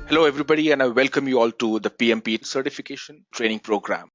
Hello, everybody, and I welcome you all to the PMP certification training program.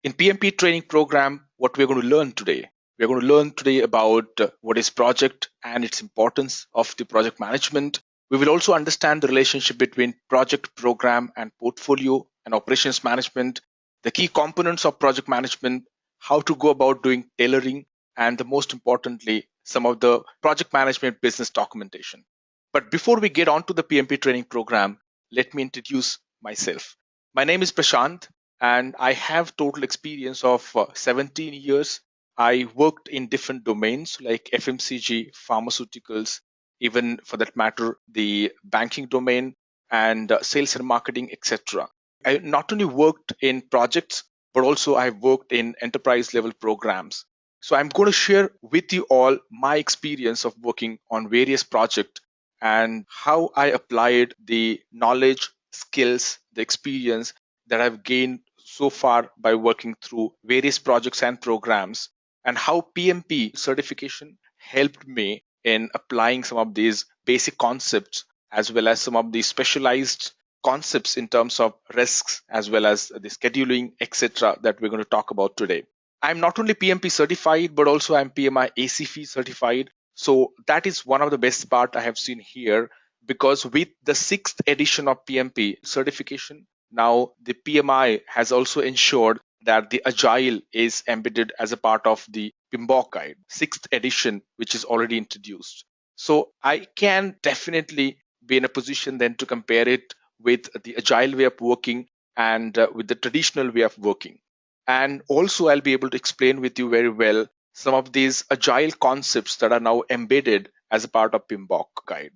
In PMP training program, what we're going to learn today, we're going to learn today about what is project and its importance of the project management. We will also understand the relationship between project, program, and portfolio and operations management, the key components of project management, how to go about doing tailoring, and the most importantly, some of the project management business documentation. But before we get on to the PMP training program, let me introduce myself. My name is Prashant, and I have total experience of 17 years. I worked in different domains like FMCG, pharmaceuticals, even for that matter, the banking domain and sales and marketing, etc. I not only worked in projects, but also I've worked in enterprise level programs. So I'm going to share with you all my experience of working on various projects and how I applied the knowledge, skills, the experience that I've gained so far by working through various projects and programs, and how PMP certification helped me in applying some of these basic concepts as well as some of the specialized concepts in terms of risks as well as the scheduling, etc., that we're going to talk about today. I'm not only PMP certified, but also I'm PMI ACFE certified. So that is one of the best part I have seen here, because with the sixth edition of PMP certification, now the PMI has also ensured that the agile is embedded as a part of the PMBOK guide, sixth edition, which is already introduced. So I can definitely be in a position then to compare it with the agile way of working and with the traditional way of working. And also, I'll be able to explain with you very well some of these agile concepts that are now embedded as a part of PMBOK guide.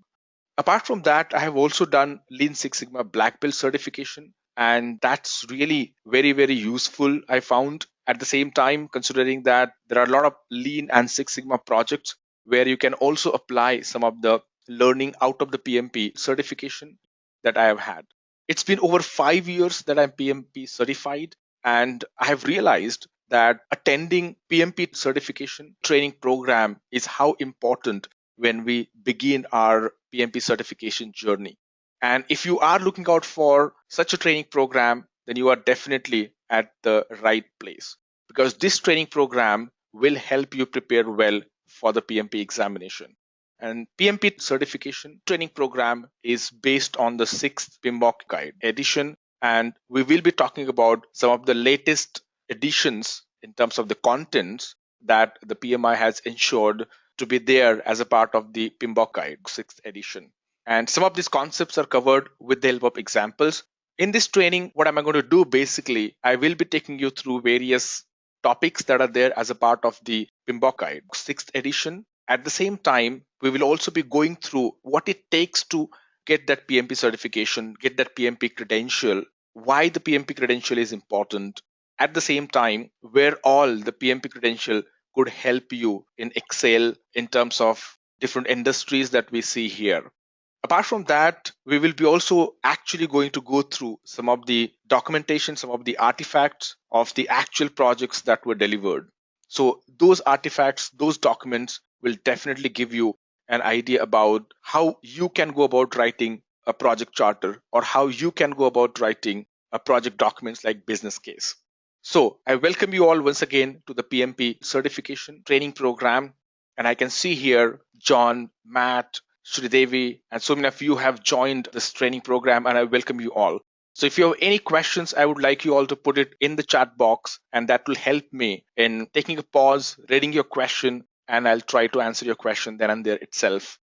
Apart from that, I have also done Lean Six Sigma Black Belt certification, and that's really very, very useful, I found. At the same time, considering that there are a lot of Lean and Six Sigma projects where you can also apply some of the learning out of the PMP certification that I have had. It's been over 5 years that I'm PMP certified, and I have realized that attending PMP certification training program is how important when we begin our PMP certification journey. And if you are looking out for such a training program, then you are definitely at the right place, because this training program will help you prepare well for the PMP examination. And PMP certification training program is based on the sixth PMBOK guide edition. And we will be talking about some of the latest editions in terms of the contents that the PMI has ensured to be there as a part of the PMBOK guide, sixth edition. And some of these concepts are covered with the help of examples. In this training, what am I going to do? Basically, I will be taking you through various topics that are there as a part of the PMBOK guide, sixth edition. At the same time, we will also be going through what it takes to get that PMP certification, get that PMP credential, why the PMP credential is important. At the same time, where all the PMP credential could help you in Excel in terms of different industries that we see here. Apart from that, we will be also actually going to go through some of the documentation, some of the artifacts of the actual projects that were delivered. So those artifacts, those documents will definitely give you an idea about how you can go about writing a project charter, or how you can go about writing a project documents like business case. So I welcome you all once again to the PMP certification training program. And I can see here John, Matt, Sridevi, and so many of you have joined this training program, and I welcome you all. So if you have any questions, I would like you all to put it in the chat box, and that will help me in taking a pause, reading your question, and I'll try to answer your question then and there itself.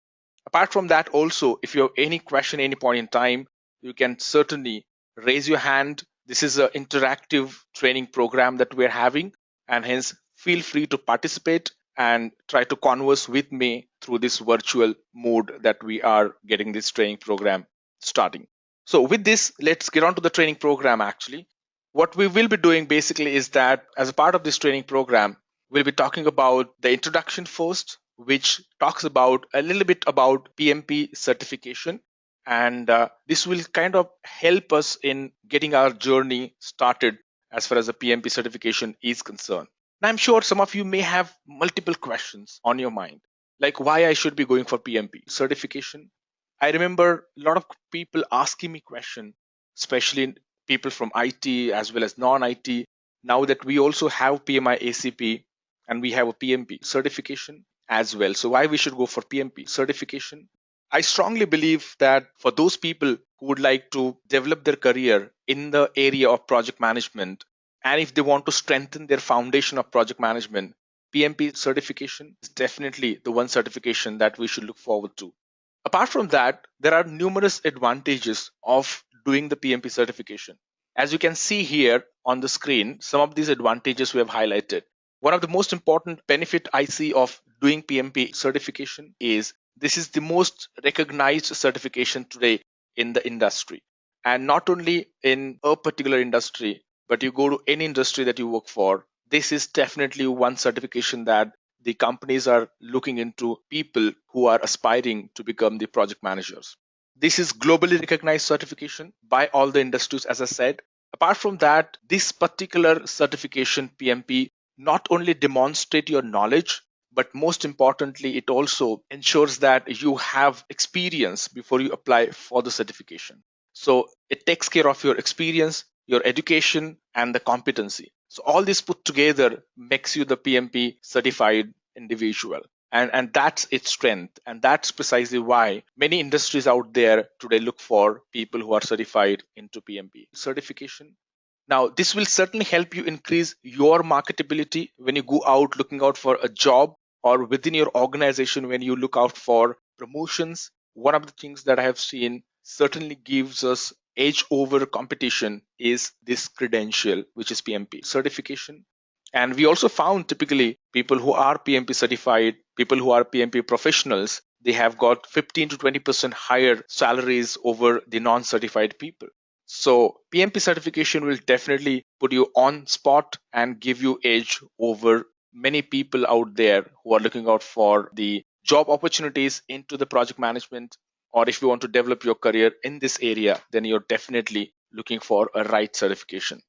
Apart from that, also, if you have any question any point in time, you can certainly raise your hand. This is an interactive training program that we're having, and hence feel free to participate and try to converse with me through this virtual mode that we are getting this training program starting. So with this, let's get on to the training program actually. What we will be doing basically is that as a part of this training program, we'll be talking about the introduction first, which talks about a little bit about PMP certification. And this will kind of help us in getting our journey started as far as the PMP certification is concerned. Now, I'm sure some of you may have multiple questions on your mind, like why I should be going for PMP certification. I remember a lot of people asking me question, especially people from IT as well as non-IT. Now that we also have PMI ACP and we have a PMP certification as well. So why we should go for PMP certification? I strongly believe that for those people who would like to develop their career in the area of project management, and if they want to strengthen their foundation of project management, PMP certification is definitely the one certification that we should look forward to. Apart from that, there are numerous advantages of doing the PMP certification. As you can see here on the screen, some of these advantages we have highlighted. One of the most important benefit I see of doing PMP certification is this is the most recognized certification today in the industry. And not only in a particular industry, but you go to any industry that you work for, this is definitely one certification that the companies are looking into people who are aspiring to become the project managers. This is globally recognized certification by all the industries, as I said. Apart from that, this particular certification, PMP, not only demonstrate your knowledge, but most importantly, it also ensures that you have experience before you apply for the certification. So it takes care of your experience, your education, and the competency. So all this put together makes you the PMP certified individual. And that's its strength. And that's precisely why many industries out there today look for people who are certified into PMP certification. Now, this will certainly help you increase your marketability when you go out looking out for a job or within your organization when you look out for promotions. One of the things that I have seen certainly gives us edge over competition is this credential, which is PMP certification. And we also found typically people who are PMP certified, people who are PMP professionals, they have got 15 to 20% higher salaries over the non certified people. So PMP certification will definitely put you on spot and give you edge over many people out there who are looking out for the job opportunities into the project management. Or if you want to develop your career in this area, then you're definitely looking for a right certification.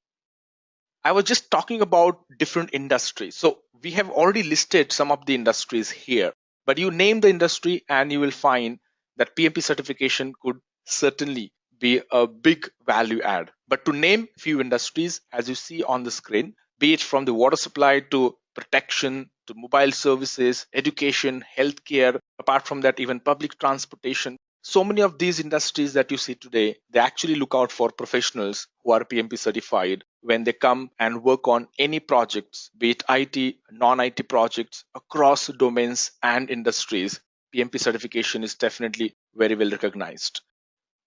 I was just talking about different industries. So we have already listed some of the industries here, but you name the industry and you will find that PMP certification could certainly be a big value add. But to name few industries, as you see on the screen, be it from the water supply to protection to mobile services, education, healthcare, apart from that, even public transportation. So many of these industries that you see today, they actually look out for professionals who are PMP certified when they come and work on any projects, be it IT, non-IT projects across domains and industries. PMP certification is definitely very well recognized.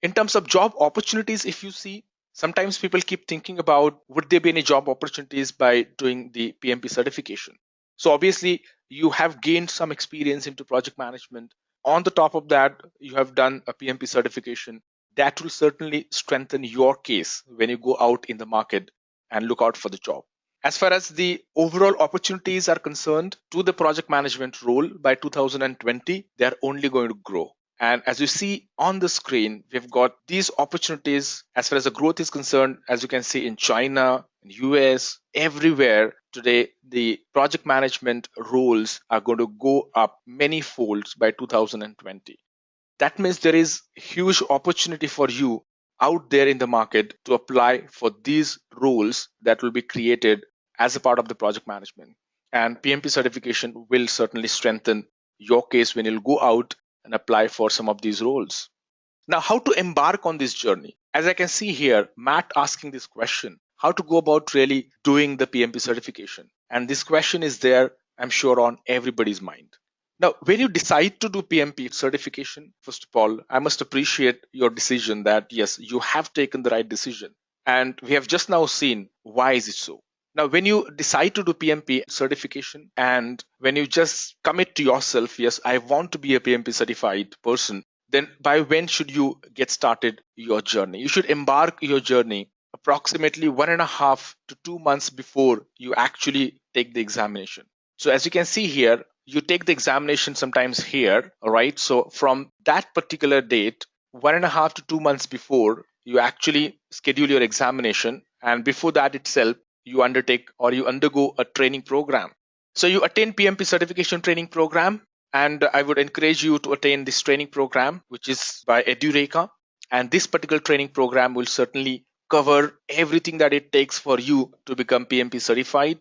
In terms of job opportunities, if you see, sometimes people keep thinking about would there be any job opportunities by doing the PMP certification. So obviously you have gained some experience into project management. On the top of that, you have done a PMP certification. That will certainly strengthen your case when you go out in the market and look out for the job. As far as the overall opportunities are concerned to the project management role by 2020, they are only going to grow. And as you see on the screen, we've got these opportunities as far as the growth is concerned, as you can see in China, in US, everywhere today, the project management roles are going to go up many folds by 2020. That means there is huge opportunity for you out there in the market to apply for these roles that will be created as a part of the project management. And PMP certification will certainly strengthen your case when you'll go out and apply for some of these roles. Now, how to embark on this journey? As I can see here, Matt asking this question, how to go about really doing the PMP certification? And this question is there, I'm sure, on everybody's mind. Now, when you decide to do PMP certification, first of all, I must appreciate your decision that yes, you have taken the right decision. And we have just now seen why is it so. Now, when you decide to do PMP certification and when you just commit to yourself, yes, I want to be a PMP certified person, then by when should you get started your journey? You should embark your journey approximately 1.5 to 2 months before you actually take the examination. So as you can see here, you take the examination sometimes here, all right? So from that particular date, 1.5 to 2 months before, you actually schedule your examination. And before that itself, you undertake or you undergo a training program. So you attend PMP certification training program. And I would encourage you to attend this training program, which is by Edureka. And this particular training program will certainly cover everything that it takes for you to become PMP certified.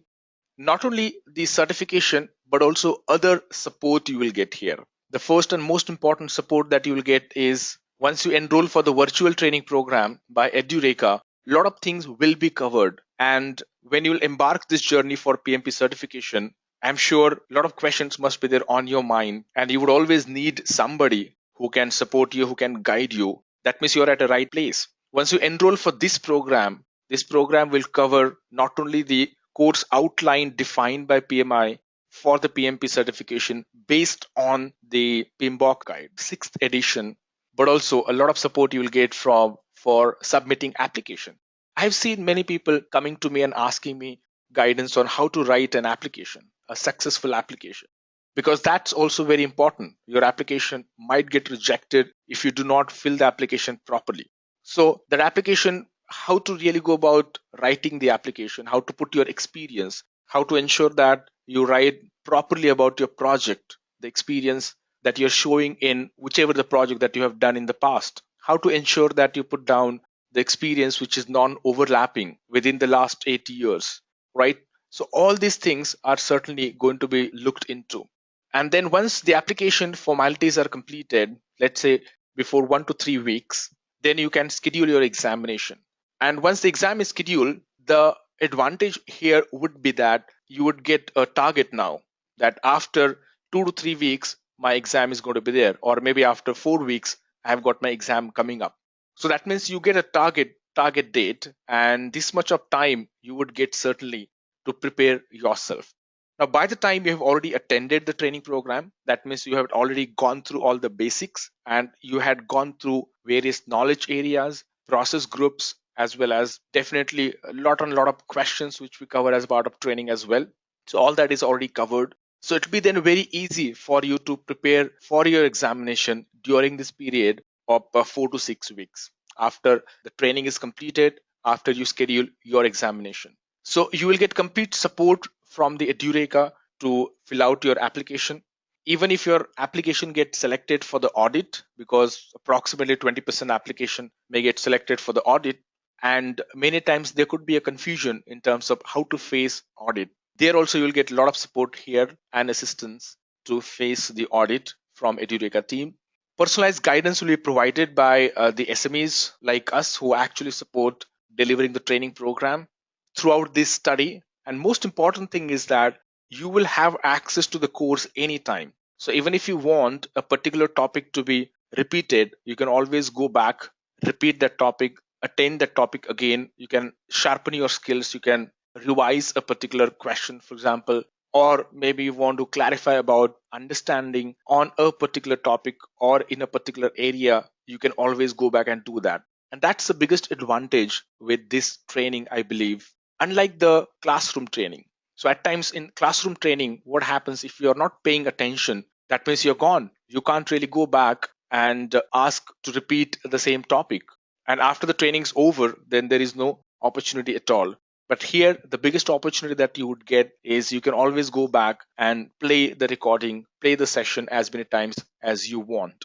Not only the certification, but also other support you will get here. The first and most important support that you will get is once you enroll for the virtual training program by Edureka, a lot of things will be covered. And when you will embark this journey for PMP certification, I'm sure a lot of questions must be there on your mind, and you would always need somebody who can support you, who can guide you. That means you're at the right place. Once you enroll for this program will cover not only the course outline defined by PMI for the PMP certification based on the PMBOK guide, 6th edition, but also a lot of support you will get from for submitting application. I've seen many people coming to me and asking me guidance on how to write an application, a successful application, because that's also very important. Your application might get rejected if you do not fill the application properly. So that application, how to really go about writing the application, how to put your experience, how to ensure that you write properly about your project, the experience that you're showing in whichever the project that you have done in the past, how to ensure that you put down the experience which is non-overlapping within the last 80 years, right? So all these things are certainly going to be looked into. And then once the application formalities are completed, let's say before 1 to 3 weeks, then you can schedule your examination. And once the exam is scheduled, the advantage here would be that you would get a target now that after 2 to 3 weeks, my exam is going to be there, or maybe after 4 weeks, I have got my exam coming up. So that means you get a target date, and this much of time you would get certainly to prepare yourself. Now, by the time you have already attended the training program, that means you have already gone through all the basics and you had gone through various knowledge areas, process groups, as well as definitely a lot of questions which we cover as part of training as well. So all that is already covered. So it'll be then very easy for you to prepare for your examination during this period of 4 to 6 weeks after the training is completed, after you schedule your examination. So you will get complete support from the Edureka to fill out your application. Even if your application gets selected for the audit, because approximately 20% application may get selected for the audit, and many times there could be a confusion in terms of how to face audit. There also you'll get a lot of support here and assistance to face the audit from Edureka team. Personalized guidance will be provided by the SMEs like us who actually support delivering the training program throughout this study. And most important thing is that you will have access to the course anytime. So even if you want a particular topic to be repeated, you can always go back, repeat that topic, attend that topic again. You can sharpen your skills. You can revise a particular question, for example, or maybe you want to clarify about understanding on a particular topic or in a particular area. You can always go back and do that. And that's the biggest advantage with this training, I believe, unlike the classroom training. So at times in classroom training, what happens if you're not paying attention? That means you're gone. You can't really go back and ask to repeat the same topic. And after the training's over, then there is no opportunity at all. But here, the biggest opportunity that you would get is you can always go back and play the recording, play the session as many times as you want.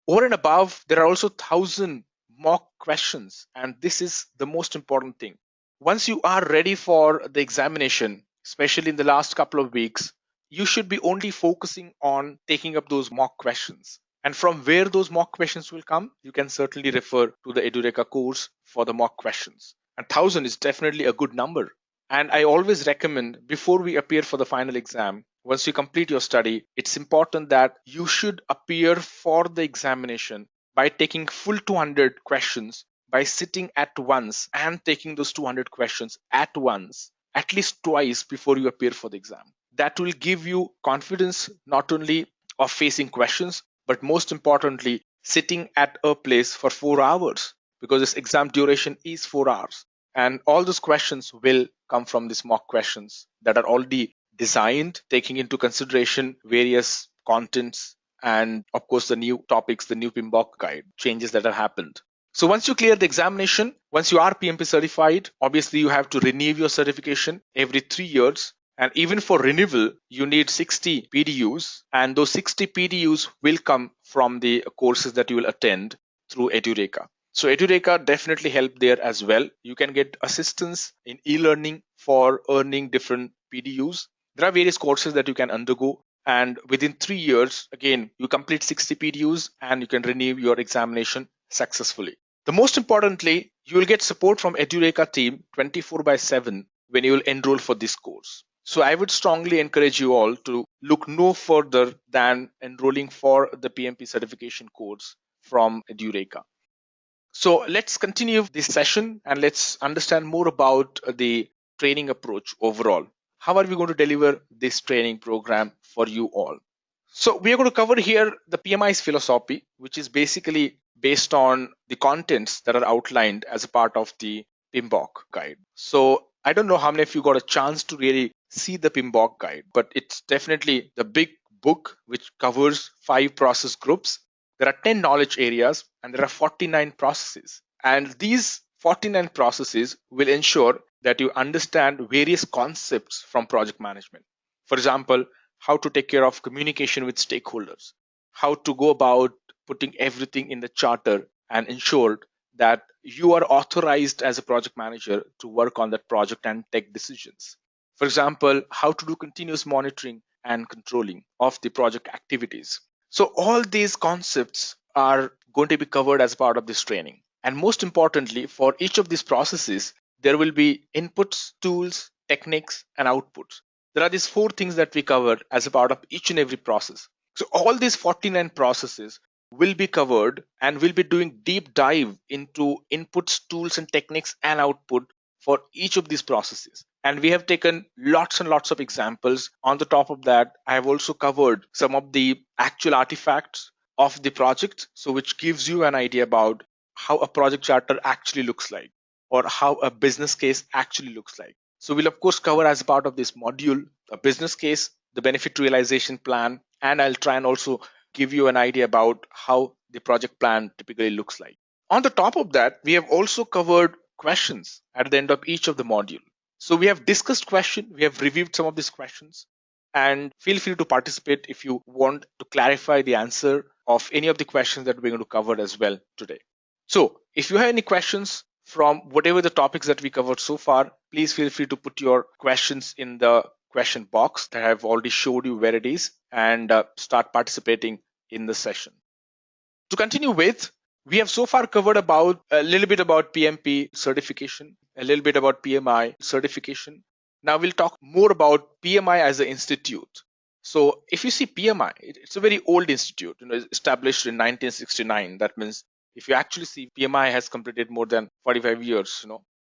Over and above, there are also 1,000 mock questions, and this is the most important thing. Once you are ready for the examination, especially in the last couple of weeks, you should be only focusing on taking up those mock questions. And from where those mock questions will come, you can certainly refer to the Edureka course for the mock questions. And 1,000 is definitely a good number. And I always recommend before we appear for the final exam, once you complete your study, it's important that you should appear for the examination by taking full 200 questions, by sitting at once and taking those 200 questions at once, at least twice before you appear for the exam. That will give you confidence not only of facing questions, but most importantly, sitting at a place for 4 hours, because this exam duration is 4 hours. And all those questions will come from these mock questions that are already designed, taking into consideration various contents and, of course, the new topics, the new PMBOK guide changes that have happened. So once you clear the examination, once you are PMP certified, obviously you have to renew your certification every 3 years. And even for renewal, you need 60 PDUs, and those 60 PDUs will come from the courses that you will attend through Edureka. So Edureka definitely help there as well. You can get assistance in e-learning for earning different PDUs. There are various courses that you can undergo, and within 3 years, again, you complete 60 PDUs and you can renew your examination successfully. The most importantly, you will get support from Edureka team 24/7 when you will enroll for this course. So I would strongly encourage you all to look no further than enrolling for the PMP certification course from Edureka. So let's continue this session and let's understand more about the training approach overall. How are we going to deliver this training program for you all? So we are going to cover here the PMI's philosophy, which is basically based on the contents that are outlined as a part of the PMBOK guide. So I don't know how many of you got a chance to really see the PMBOK guide, but it's definitely the big book which covers 5 process groups. There are 10 knowledge areas and there are 49 processes. And these 49 processes will ensure that you understand various concepts from project management. For example, how to take care of communication with stakeholders, how to go about putting everything in the charter and ensure that you are authorized as a project manager to work on that project and take decisions. For example, how to do continuous monitoring and controlling of the project activities. So all these concepts are going to be covered as part of this training. And most importantly, for each of these processes, there will be inputs, tools, techniques, and outputs. There are these 4 things that we cover as a part of each and every process. So all these 49 processes will be covered and we'll be doing deep dive into inputs, tools, and techniques and output for each of these processes. And we have taken lots and lots of examples. On the top of that, I have also covered some of the actual artifacts of the project, so which gives you an idea about how a project charter actually looks like or how a business case actually looks like. So we'll of course cover as part of this module a business case, the benefit realization plan, and I'll try and also give you an idea about how the project plan typically looks like. On the top of that, we have also covered questions at the end of each of the module. So we have discussed question, we have reviewed some of these questions, and feel free to participate if you want to clarify the answer of any of the questions that we're going to cover as well today. So if you have any questions from whatever the topics that we covered so far, please feel free to put your questions in the question box that I've already showed you where it is and start participating in the session. To continue with, we have so far covered about a little bit about PMP certification, a little bit about PMI certification. Now we'll talk more about PMI as an institute. So if you see PMI, it's a very old institute, established in 1969. That means if you actually see, PMI has completed more than 45 years,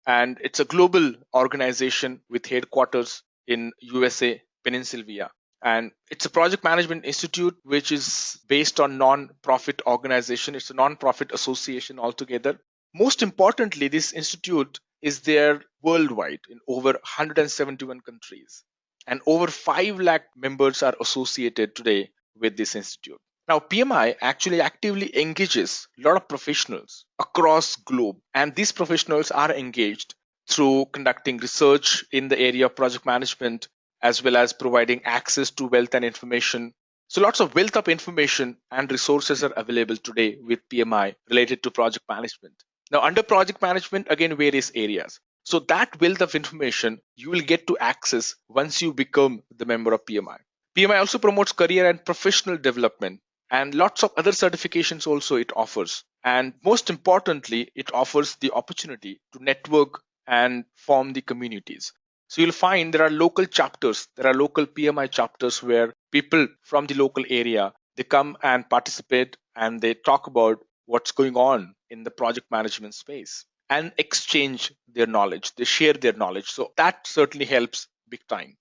and it's a global organization with headquarters in USA, Pennsylvania. And it's a project management institute which is based on non-profit organization. It's a non-profit association altogether. Most importantly, this institute is there worldwide in over 171 countries, and over 5 lakh members are associated today with this institute. Now, PMI actually actively engages a lot of professionals across globe, and these professionals are engaged through conducting research in the area of project management, as well as providing access to wealth and information. So lots of wealth of information and resources are available today with PMI related to project management. Now, under project management, again, various areas. So that wealth of information you will get to access once you become the member of PMI. PMI also promotes career and professional development, and lots of other certifications also it offers. And most importantly, it offers the opportunity to network and form the communities. So you'll find there are local chapters, there are local PMI chapters where people from the local area, they come and participate and they talk about what's going on in the project management space and exchange their knowledge. They share their knowledge. So that certainly helps big time.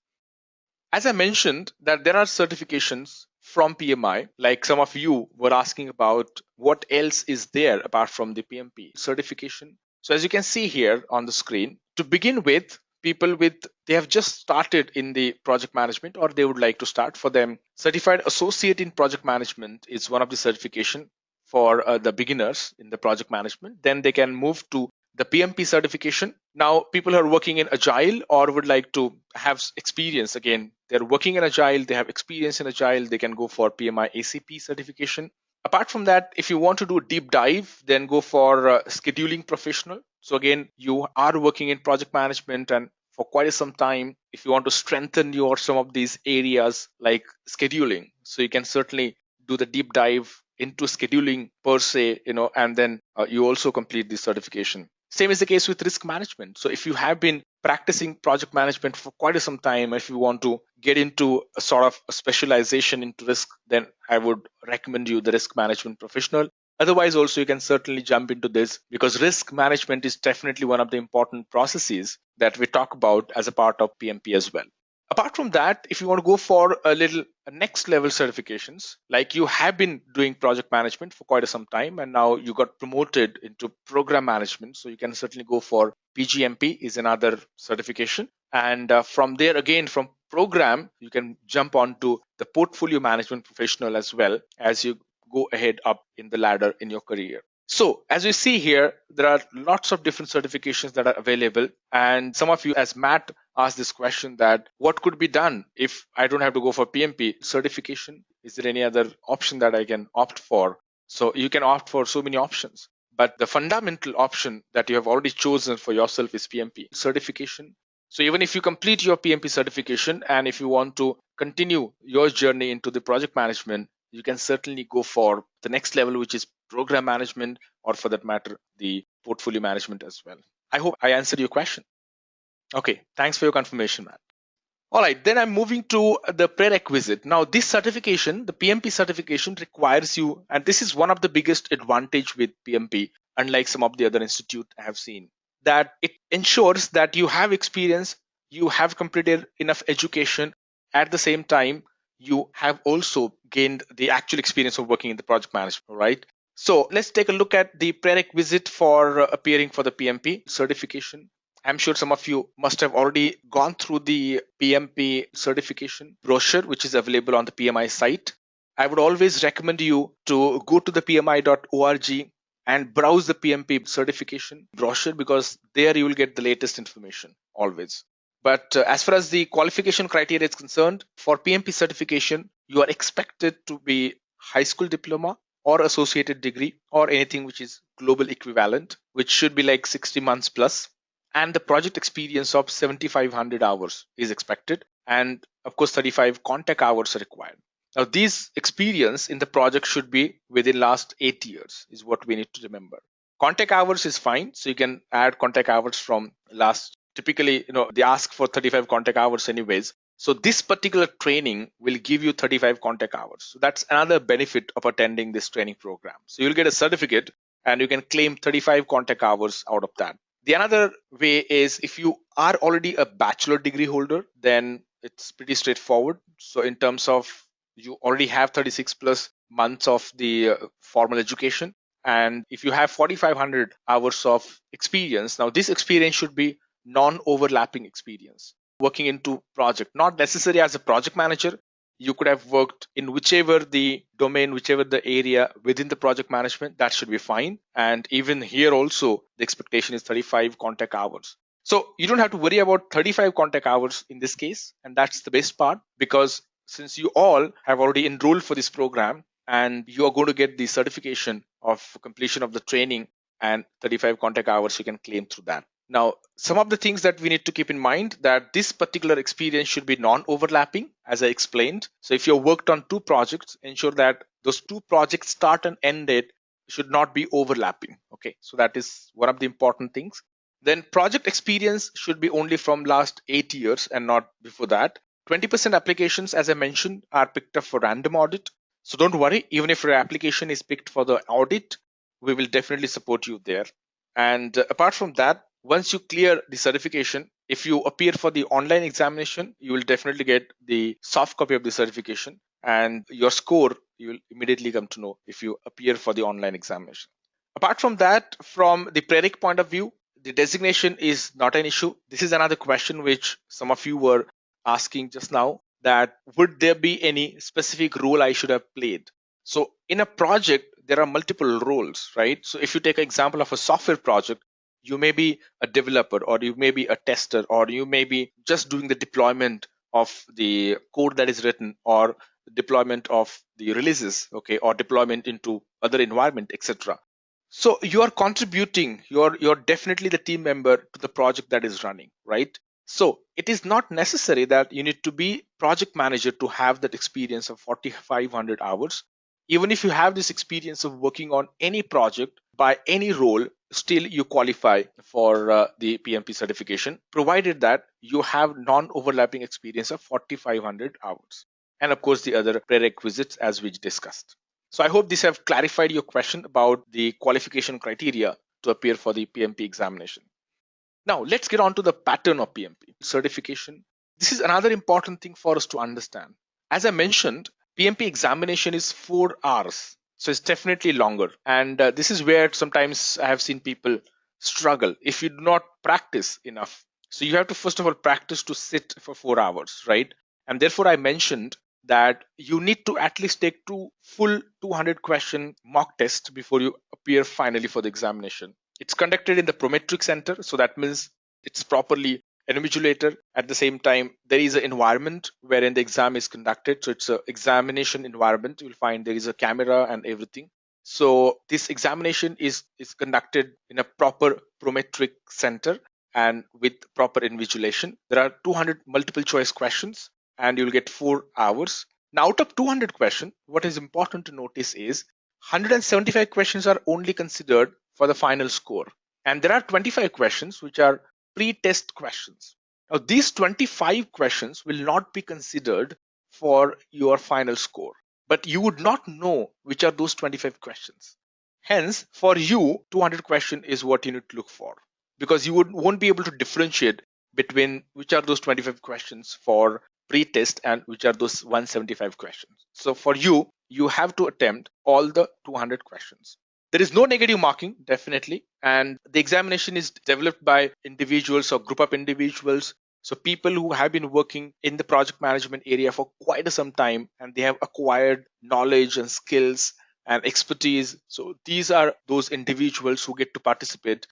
As I mentioned, that there are certifications from PMI, like some of you were asking about what else is there apart from the PMP certification. So as you can see here on the screen, to begin with, people they have just started in the project management or they would like to start. For them, certified associate in project management is one of the certification for the beginners in the project management. Then they can move to the PMP certification, Now, people who are working in Agile or would like to have experience, again, they're working in Agile, they have experience in Agile, they can go for PMI ACP certification. Apart from that, if you want to do a deep dive, then go for scheduling professional. So again, you are working in project management and for quite some time, if you want to strengthen your some of these areas like scheduling, so you can certainly do the deep dive into scheduling per se, and then you also complete the certification. Same is the case with risk management. So if you have been practicing project management for quite some time, if you want to get into a sort of a specialization into risk, then I would recommend you the risk management professional. Otherwise, also you can certainly jump into this because risk management is definitely one of the important processes that we talk about as a part of PMP as well. Apart from that, if you want to go for a little next level certifications, like you have been doing project management for quite some time and now you got promoted into program management, so you can certainly go for PGMP is another certification. And from there again, from program, you can jump on to the portfolio management professional as well as you go ahead up in the ladder in your career. So as you see here, there are lots of different certifications that are available. And some of you, as Matt asked this question, that what could be done if I don't have to go for PMP certification? Is there any other option that I can opt for? So you can opt for so many options. But the fundamental option that you have already chosen for yourself is PMP certification. So even if you complete your PMP certification and if you want to continue your journey into the project management, you can certainly go for the next level, which is program management, or for that matter, the portfolio management as well. I hope I answered your question. Okay, thanks for your confirmation, Matt. All right, then I'm moving to the prerequisite. Now, this certification, the PMP certification, requires you, and this is one of the biggest advantage with PMP, unlike some of the other institute I have seen, that it ensures that you have experience, you have completed enough education, at the same time, you have also gained the actual experience of working in the project management, right? So let's take a look at the prerequisite for appearing for the PMP certification. I'm sure some of you must have already gone through the PMP certification brochure, which is available on the PMI site. I would always recommend you to go to the pmi.org and browse the PMP certification brochure because there you will get the latest information always. But as far as the qualification criteria is concerned, for PMP certification, you are expected to be high school diploma or associated degree or anything which is global equivalent, which should be like 60 months plus, and the project experience of 7,500 hours is expected, and of course 35 contact hours are required. Now these experience in the project should be within last 8 years is what we need to remember. Contact hours is fine, so you can add contact hours from last. Typically, they ask for 35 contact hours anyways, so this particular training will give you 35 contact hours. So that's another benefit of attending this training program. So you'll get a certificate and you can claim 35 contact hours out of that. The another way is if you are already a bachelor degree holder, then it's pretty straightforward. So in terms of you already have 36 plus months of the formal education. And if you have 4,500 hours of experience, now this experience should be non-overlapping experience. Working into project, not necessarily as a project manager, you could have worked in whichever the domain, whichever the area within the project management, that should be fine. And even here also, the expectation is 35 contact hours. So you don't have to worry about 35 contact hours in this case. And that's the best part because since you all have already enrolled for this program and you are going to get the certification of completion of the training and 35 contact hours you can claim through that. Now, some of the things that we need to keep in mind that this particular experience should be non-overlapping, as I explained. So if you've worked on two projects, ensure that those two projects start and end date should not be overlapping. Okay, so that is one of the important things. Then project experience should be only from last 8 years and not before that. 20% applications, as I mentioned, are picked up for random audit. So don't worry, even if your application is picked for the audit, we will definitely support you there. And apart from that, once you clear the certification, if you appear for the online examination, you will definitely get the soft copy of the certification and your score, you will immediately come to know if you appear for the online examination. Apart from that, from the prereq point of view, the designation is not an issue. This is another question which some of you were asking just now, that would there be any specific role I should have played? So in a project, there are multiple roles, right? So if you take an example of a software project, You may be a developer, or you may be a tester, or you may be just doing the deployment of the code that is written, or deployment of the releases, okay, or deployment into other environment, etc. So you are contributing, you're definitely the team member to the project that is running, right? So it is not necessary that you need to be project manager to have that experience of 4500 hours. Even if you have this experience of working on any project by any role, still you qualify for the PMP certification, provided that you have non-overlapping experience of 4500 hours, and of course the other prerequisites as we discussed. So I hope this have clarified your question about the qualification criteria to appear for the PMP examination. Now let's get on to the pattern of PMP certification. This is another important thing for us to understand. As I mentioned, PMP examination is 4 hours, so it's definitely longer. And this is where sometimes I have seen people struggle if you do not practice enough. So you have to first of all practice to sit for 4 hours, right? And therefore I mentioned that you need to at least take two full 200 question mock test before you appear finally for the examination. It's conducted in the Prometric Center, so that means it's properly invigilator. At the same time, there is an environment wherein the exam is conducted. So it's an examination environment. You'll find there is a camera and everything. So this examination is conducted in a proper Prometric Center and with proper invigilation. There are 200 multiple choice questions and you'll get 4 hours. Now, out of 200 questions, what is important to notice is 175 questions are only considered for the final score. And there are 25 questions which are pre-test questions. Now, these 25 questions will not be considered for your final score, but you would not know which are those 25 questions. Hence, for you, 200 question is what you need to look for, because you won't be able to differentiate between which are those 25 questions for pre-test and which are those 175 questions. So for you, you have to attempt all the 200 questions. There is no negative marking, definitely, and the examination is developed by individuals or group of individuals. So people who have been working in the project management area for quite some time and they have acquired knowledge and skills and expertise. So these are those individuals who get to participate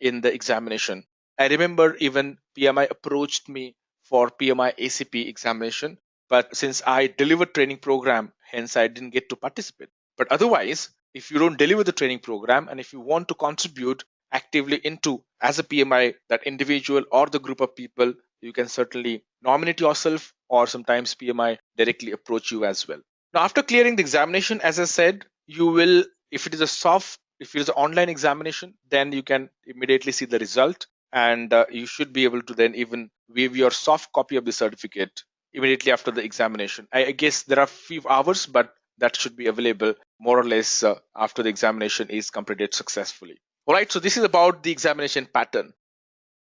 in the examination. I remember even PMI approached me for PMI ACP examination, but since I delivered training program, hence I didn't get to participate. But otherwise, if you don't deliver the training program and if you want to contribute actively into as a PMI, that individual or the group of people, you can certainly nominate yourself, or sometimes PMI directly approach you as well. Now, after clearing the examination, as I said, you will, if it is a soft, if it is an online examination, then you can immediately see the result, and you should be able to then even view your soft copy of the certificate immediately after the examination. I guess there are few hours, but that should be available more or less after the examination is completed successfully. All right, so this is about the examination pattern.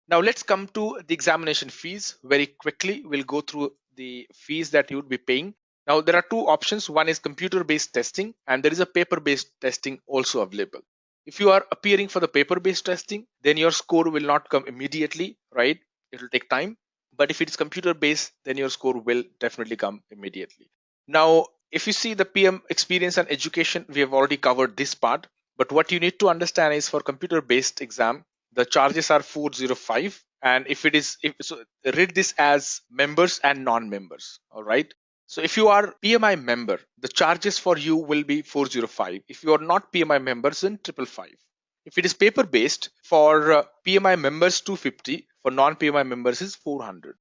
Now let's come to the examination fees very quickly. We'll go through the fees that you would be paying. Now there are two options. One is computer-based testing and there is a paper-based testing also available. If you are appearing for the paper-based testing, then your score will not come immediately, right? It will take time. But if it is computer-based, then your score will definitely come immediately. Now, if you see the PM experience and education, we have already covered this part. But what you need to understand is for computer-based exam, the charges are 405, and if it is, so read this as members and non-members. All right. So if you are PMI member, the charges for you will be 405. If you are not PMI members, then 555. If it is paper based, for PMI members 250, for non-PMI members is 400.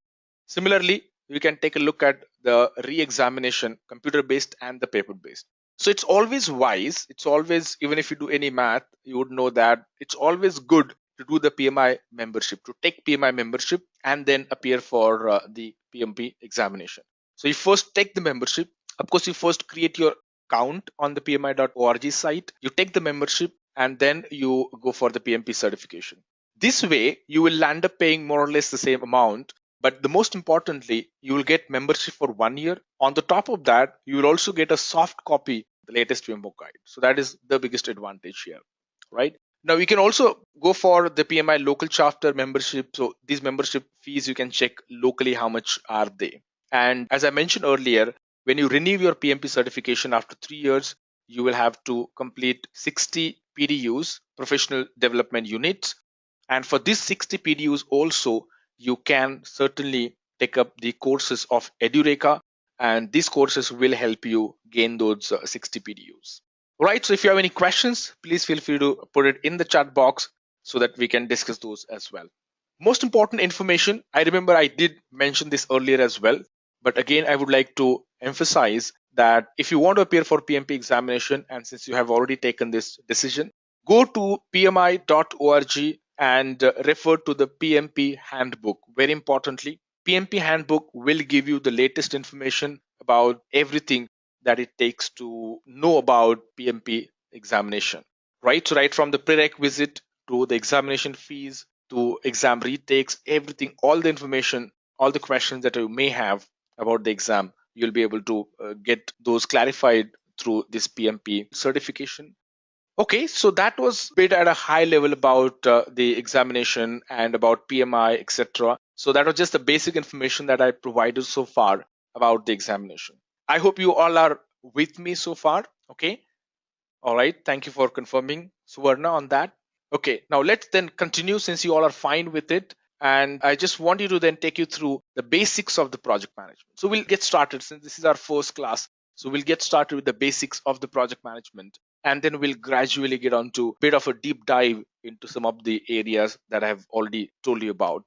Similarly, you can take a look at the re-examination, computer based and the paper based. So it's always wise, it's always, even if you do any math, you would know that it's always good to do the PMI membership, to take PMI membership and then appear for the PMP examination. So you first take the membership. Of course, you first create your account on the pmi.org site. You take the membership and then you go for the PMP certification. This way, you will land up paying more or less the same amount. But the most importantly, you will get membership for 1 year. On the top of that, you will also get a soft copy, the latest PMBOK guide. So that is the biggest advantage here, right? Now you can also go for the PMI local chapter membership. So these membership fees, you can check locally how much are they. And as I mentioned earlier, when you renew your PMP certification after 3 years, you will have to complete 60 PDUs, professional development units. And for these 60 PDUs also, you can certainly take up the courses of Edureka, and these courses will help you gain those 60 PDUs. Right, so if you have any questions, please feel free to put it in the chat box so that we can discuss those as well. Most important information, I remember I did mention this earlier as well, but again, I would like to emphasize that if you want to appear for PMP examination, and since you have already taken this decision, go to pmi.org and refer to the PMP handbook. Very importantly, PMP handbook will give you the latest information about everything that it takes to know about PMP examination. Right? So right from the prerequisite to the examination fees to exam retakes, everything, all the information, all the questions that you may have about the exam, you'll be able to get those clarified through this PMP certification. Okay, so that was a bit at a high level about the examination and about PMI, etc. So that was just the basic information that I provided so far about the examination. I hope you all are with me so far. Okay. All right. Thank you for confirming, Suvarna, on that. Okay. Now let's then continue since you all are fine with it. And I just want you to then take you through the basics of the project management. So we'll get started since this is our first class. So we'll get started with the basics of the project management. And then we'll gradually get on to a bit of a deep dive into some of the areas that I have already told you about.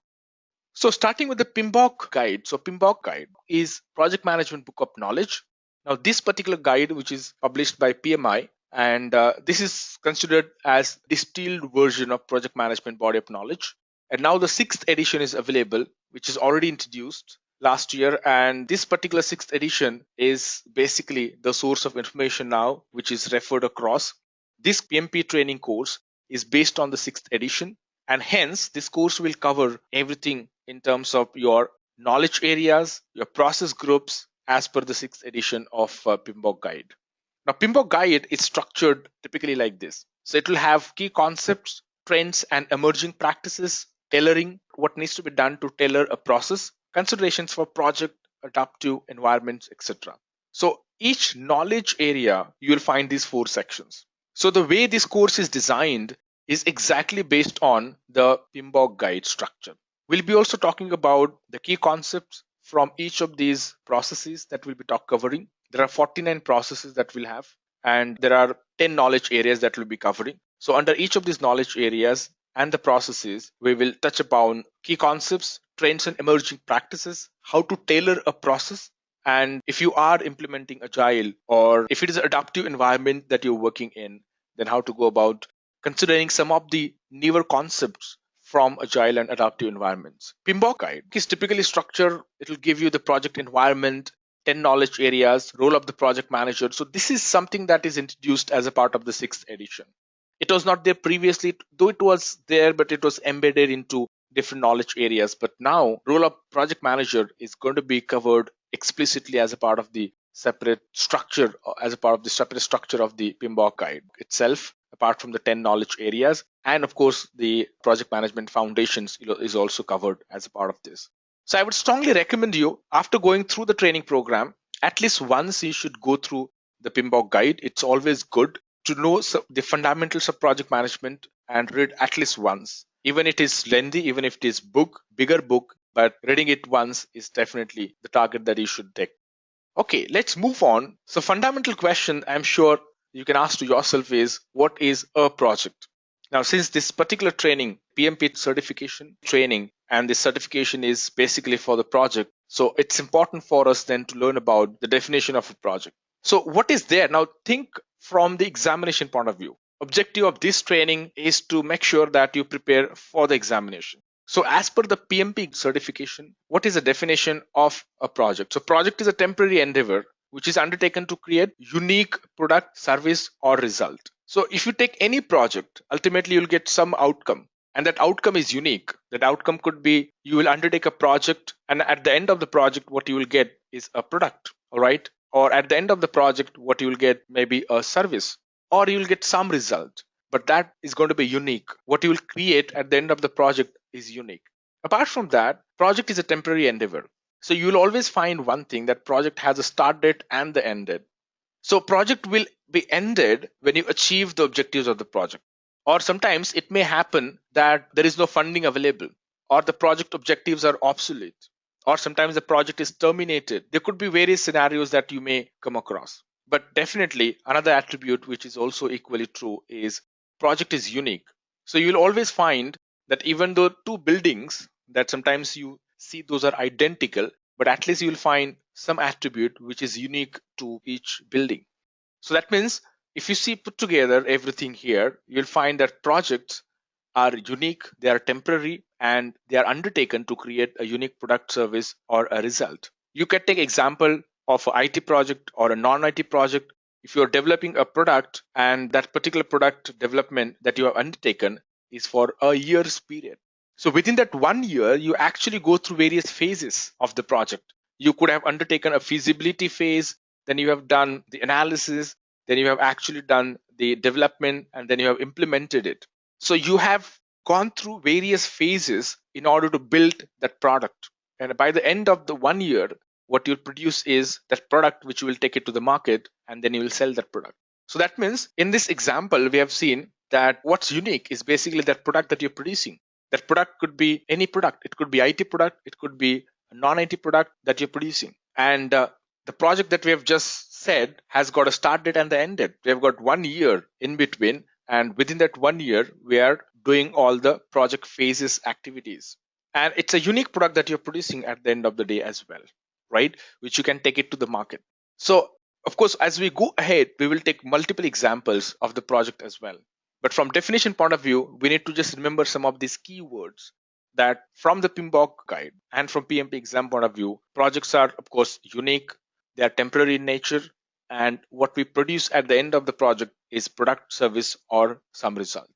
So starting with the PMBOK guide. So PMBOK guide is Project Management Book of Knowledge. Now this particular guide, which is published by PMI, and this is considered as distilled version of Project Management Body of Knowledge. And now the 6th edition is available, which is already introduced last year. And this particular 6th edition is basically the source of information now, which is referred across. This PMP training course is based on the 6th edition. And hence, this course will cover everything in terms of your knowledge areas, your process groups, as per the 6th edition of PMBOK guide. Now, PMBOK guide is structured typically like this. So it will have key concepts, trends, and emerging practices, tailoring what needs to be done to tailor a process, considerations for project, adaptive environments, etc. So each knowledge area, you will find these 4 sections. So the way this course is designed is exactly based on the PMBOK guide structure. We'll be also talking about the key concepts from each of these processes that we'll be covering. There are 49 processes that we'll have, and there are 10 knowledge areas that we'll be covering. So under each of these knowledge areas and the processes, we will touch upon key concepts, trends and emerging practices, how to tailor a process, and if you are implementing agile or if it is an adaptive environment that you're working in, then how to go about considering some of the newer concepts from agile and adaptive environments. PMBOK guide is typically structured. It will give you the project environment, 10 knowledge areas, role of the project manager. So this is something that is introduced as a part of the 6th edition. It was not there previously, though it was there, but it was embedded into different knowledge areas. But now role of project manager is going to be covered explicitly as a part of the separate structure, as a part of the separate structure of the PMBOK guide itself, apart from the 10 knowledge areas. And of course, the project management foundations is also covered as a part of this. So I would strongly recommend you, after going through the training program, at least once you should go through the PMBOK guide. It's always good to know the fundamentals of project management and read at least once. Even if it is lengthy, even if it is bigger book, but reading it once is definitely the target that you should take. Okay, let's move on. So fundamental question I'm sure you can ask to yourself is, what is a project? Now, since this particular training, PMP certification training, and this certification is basically for the project, so it's important for us then to learn about the definition of a project. So what is there? Now think from the examination point of view. Objective of this training is to make sure that you prepare for the examination. So as per the PMP certification, what is the definition of a project? So project is a temporary endeavor which is undertaken to create unique product, service, or result. So if you take any project, ultimately you'll get some outcome, and that outcome is unique. That outcome could be you will undertake a project, and at the end of the project, what you will get is a product, all right? Or at the end of the project, what you will get maybe a service, or you will get some result, but that is going to be unique. What you will create at the end of the project is unique. Apart from that, project is a temporary endeavor. So you will always find one thing, that project has a start date and the end date. So project will be ended when you achieve the objectives of the project. Or sometimes it may happen that there is no funding available, or the project objectives are obsolete, or sometimes the project is terminated. There could be various scenarios that you may come across. But definitely, another attribute which is also equally true is project is unique. So you'll always find that even though two buildings that sometimes you see those are identical, but at least you'll find some attribute which is unique to each building. So that means if you see put together everything here, you'll find that projects are unique, they are temporary, and they are undertaken to create a unique product, service, or a result. You can take example of an IT project or a non-IT project. If you're developing a product and that particular product development that you have undertaken is for a year's period. So within that 1 year, you actually go through various phases of the project. You could have undertaken a feasibility phase, then you have done the analysis, then you have actually done the development, and then you have implemented it. So you have gone through various phases in order to build that product. And by the end of the 1 year, what you'll produce is that product which you will take it to the market and then you will sell that product. So that means in this example, we have seen that what's unique is basically that product that you're producing. That product could be any product. It could be IT product. It could be a non-IT product that you're producing. And the project that we have just said has got a start date and the end date. We have got 1 year in between, and within that 1 year, we are doing all the project phases activities. And it's a unique product that you're producing at the end of the day as well, right? Which you can take it to the market. So, of course, as we go ahead, we will take multiple examples of the project as well. But from definition point of view, we need to just remember some of these keywords that from the PMBOK guide and from PMP exam point of view, projects are, of course, unique, they are temporary in nature, and what we produce at the end of the project is product, service, or some result.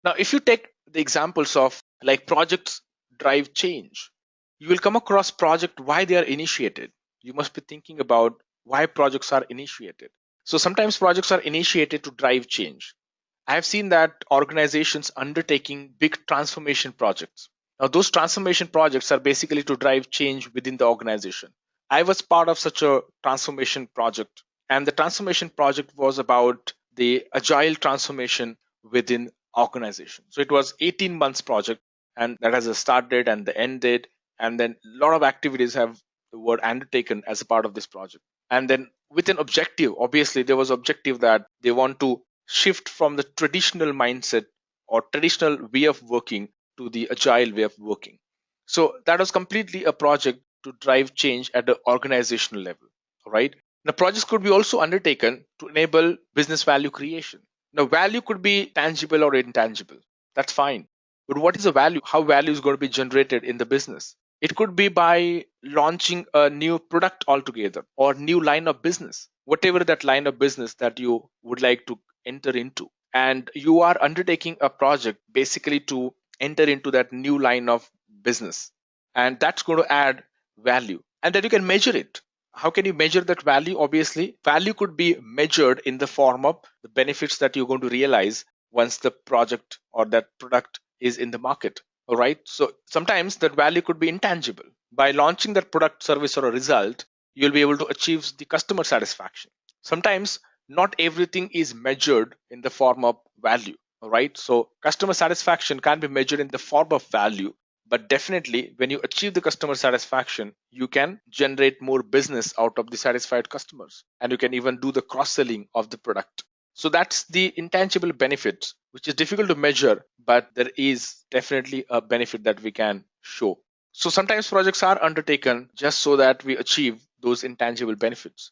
Now, if you take the examples of like projects drive change, you will come across project why they are initiated. You must be thinking about why projects are initiated. So sometimes projects are initiated to drive change. I have seen that organizations undertaking big transformation projects. Now, those transformation projects are basically to drive change within the organization. I was part of such a transformation project, and the transformation project was about the agile transformation within organization. So it was 18 months project, and that has a start date and the end date, and then a lot of activities were undertaken as a part of this project. And then with an objective, obviously there was objective that they want to shift from the traditional mindset or traditional way of working to the agile way of working. So that was completely a project to drive change at the organizational level. Right. Now, projects could be also undertaken to enable business value creation. Now, value could be tangible or intangible. That's fine. But what is the value? How value is going to be generated in the business? It could be by launching a new product altogether or new line of business, whatever that line of business that you would like to enter into. And you are undertaking a project basically to enter into that new line of business. And that's going to add value. And then you can measure it. How can you measure that value? Obviously, value could be measured in the form of the benefits that you're going to realize once the project or that product is in the market. All right. So sometimes that value could be intangible. By launching that product, service, or a result, you'll be able to achieve the customer satisfaction. Sometimes not everything is measured in the form of value. All right. So customer satisfaction can be measured in the form of value. But definitely, when you achieve the customer satisfaction, you can generate more business out of the satisfied customers. And you can even do the cross selling of the product. So that's the intangible benefits, which is difficult to measure, but there is definitely a benefit that we can show. So sometimes projects are undertaken just so that we achieve those intangible benefits.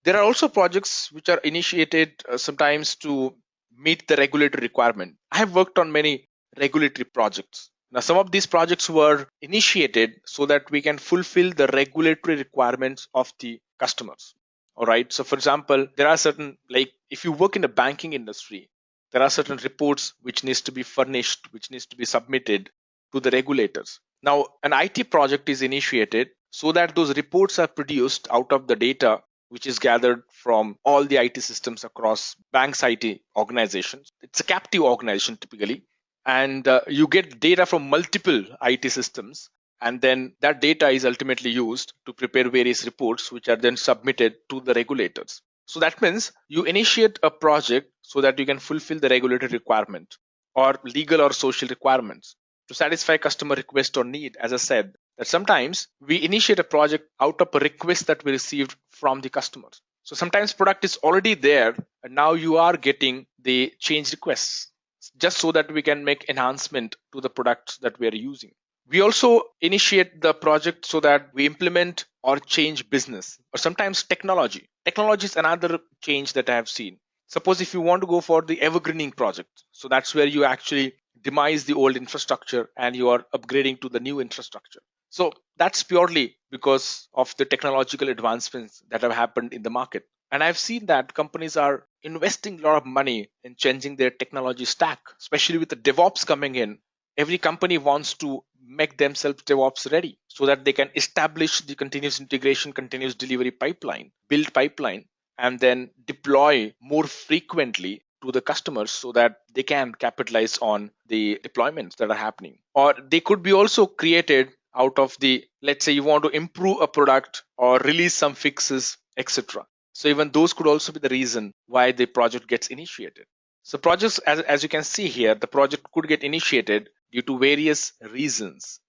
There are also projects which are initiated sometimes to meet the regulatory requirement. I have worked on many regulatory projects. Now, some of these projects were initiated so that we can fulfill the regulatory requirements of the customers. All right. So, for example, there are certain, like if you work in the banking industry, there are certain reports which needs to be furnished, which needs to be submitted to the regulators. Now, an IT project is initiated so that those reports are produced out of the data which is gathered from all the IT systems across banks' IT organizations. It's a captive organization typically, and you get data from multiple IT systems, and then that data is ultimately used to prepare various reports which are then submitted to the regulators. So that means you initiate a project so that you can fulfill the regulatory requirement or legal or social requirements to satisfy customer request or need. As I said, that sometimes we initiate a project out of a request that we received from the customers. So sometimes product is already there and now you are getting the change requests just so that we can make enhancement to the products that we are using. We also initiate the project so that we implement or change business or sometimes technology. Technology is another change that I have seen. Suppose if you want to go for the evergreening project, so that's where you actually demise the old infrastructure and you are upgrading to the new infrastructure. So that's purely because of the technological advancements that have happened in the market. And I've seen that companies are investing a lot of money in changing their technology stack, especially with the DevOps coming in. Every company wants to make themselves DevOps ready so that they can establish the continuous integration, continuous delivery pipeline, build pipeline, and then deploy more frequently to the customers so that they can capitalize on the deployments that are happening. Or they could be also created out of the, let's say you want to improve a product or release some fixes, etc. So even those could also be the reason why the project gets initiated. So projects, as you can see here, the project could get initiated due to various reasons.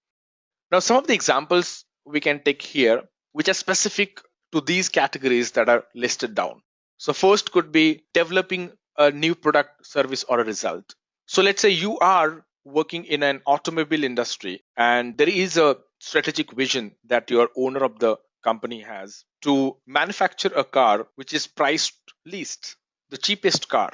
Now, some of the examples we can take here, which are specific to these categories that are listed down. So first could be developing a new product, service, or a result. So let's say you are working in an automobile industry and there is a strategic vision that your owner of the company has to manufacture a car which is priced least, the cheapest car.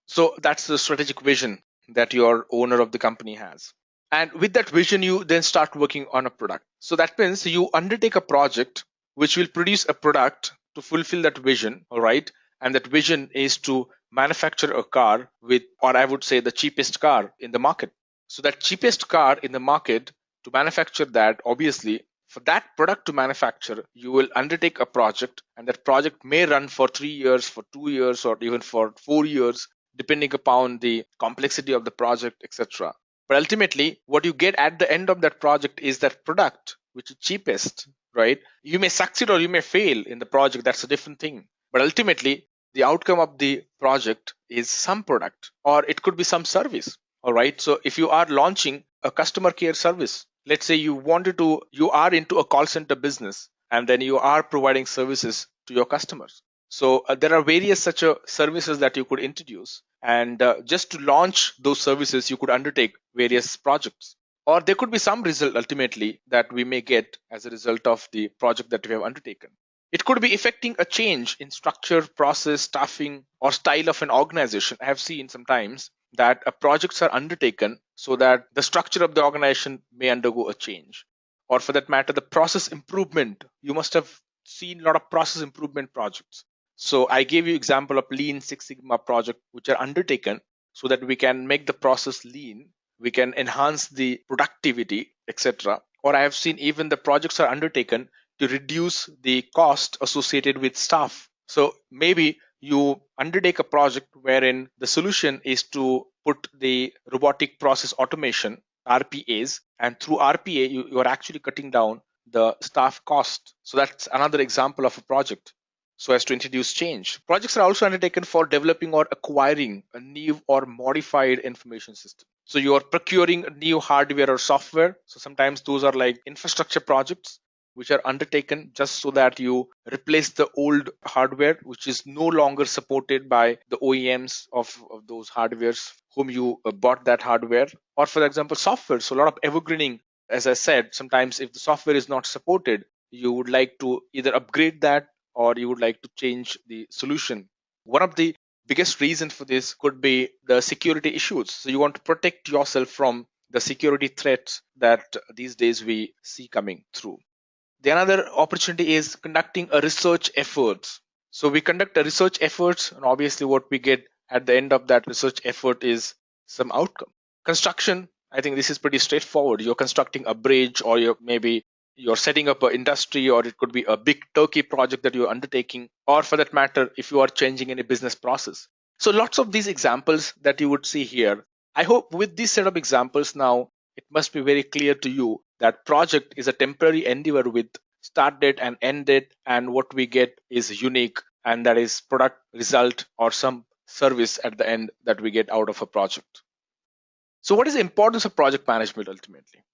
So that's the strategic vision that your owner of the company has. And with that vision, you then start working on a product. So that means you undertake a project which will produce a product to fulfill that vision, all right? And that vision is to manufacture a car with, or I would say, the cheapest car in the market. So that cheapest car in the market, to manufacture that, obviously, for that product to manufacture, you will undertake a project, and that project may run for 3 years, for 2 years, or even for 4 years, depending upon the complexity of the project, etc. But ultimately, what you get at the end of that project is that product, which is cheapest, right? You may succeed or you may fail in the project. That's a different thing. But ultimately, the outcome of the project is some product, or it could be some service. All right. So if you are launching a customer care service, let's say you are into a call center business, and then you are providing services to your customers. So there are various such services that you could introduce, and just to launch those services, you could undertake various projects, or there could be some result ultimately that we may get as a result of the project that we have undertaken. It could be effecting a change in structure, process, staffing, or style of an organization. I have seen sometimes that projects are undertaken so that the structure of the organization may undergo a change, or for that matter, the process improvement. You must have seen a lot of process improvement projects. So I gave you example of Lean Six Sigma project, which are undertaken so that we can make the process lean, we can enhance the productivity, etc. Or I have seen even the projects are undertaken to reduce the cost associated with staff. So maybe you undertake a project wherein the solution is to put the robotic process automation, RPAs, and through RPA, you are actually cutting down the staff cost. So that's another example of a project so as to introduce change. Projects are also undertaken for developing or acquiring a new or modified information system. So you are procuring new hardware or software. So sometimes those are like infrastructure projects which are undertaken just so that you replace the old hardware which is no longer supported by the OEMs of those hardwares whom you bought that hardware. Or for example, software. So a lot of evergreening, as I said, sometimes if the software is not supported, you would like to either upgrade that or you would like to change the solution. One of the biggest reasons for this could be the security issues. So you want to protect yourself from the security threats that these days we see coming through. The another opportunity is conducting a research efforts. So we conduct a research efforts, and obviously what we get at the end of that research effort is some outcome. Construction, I think this is pretty straightforward. You're constructing a bridge, or you're setting up an industry, or it could be a big turkey project that you're undertaking, or for that matter, if you are changing any business process. So lots of these examples that you would see here. I hope with this set of examples now, it must be very clear to you that project is a temporary endeavor with start date and end date, and what we get is unique and that is product, result, or some service at the end that we get out of a project. So what is the importance of project management ultimately?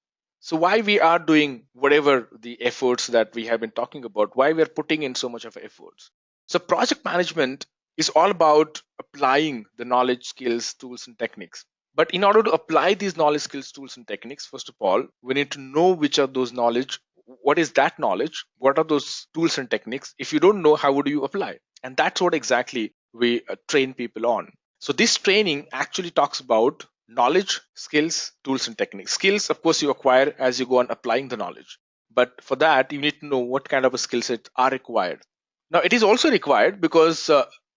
So why we are doing whatever the efforts that we have been talking about, why we are putting in so much of efforts? So project management is all about applying the knowledge, skills, tools, and techniques. But in order to apply these knowledge, skills, tools, and techniques, first of all, we need to know which are those knowledge, what is that knowledge, what are those tools and techniques. If you don't know, how would you apply? And that's what exactly we train people on. So this training actually talks about knowledge, skills, tools, and techniques. Skills, of course, you acquire as you go on applying the knowledge. But for that, you need to know what kind of a skill set are required. Now, it is also required because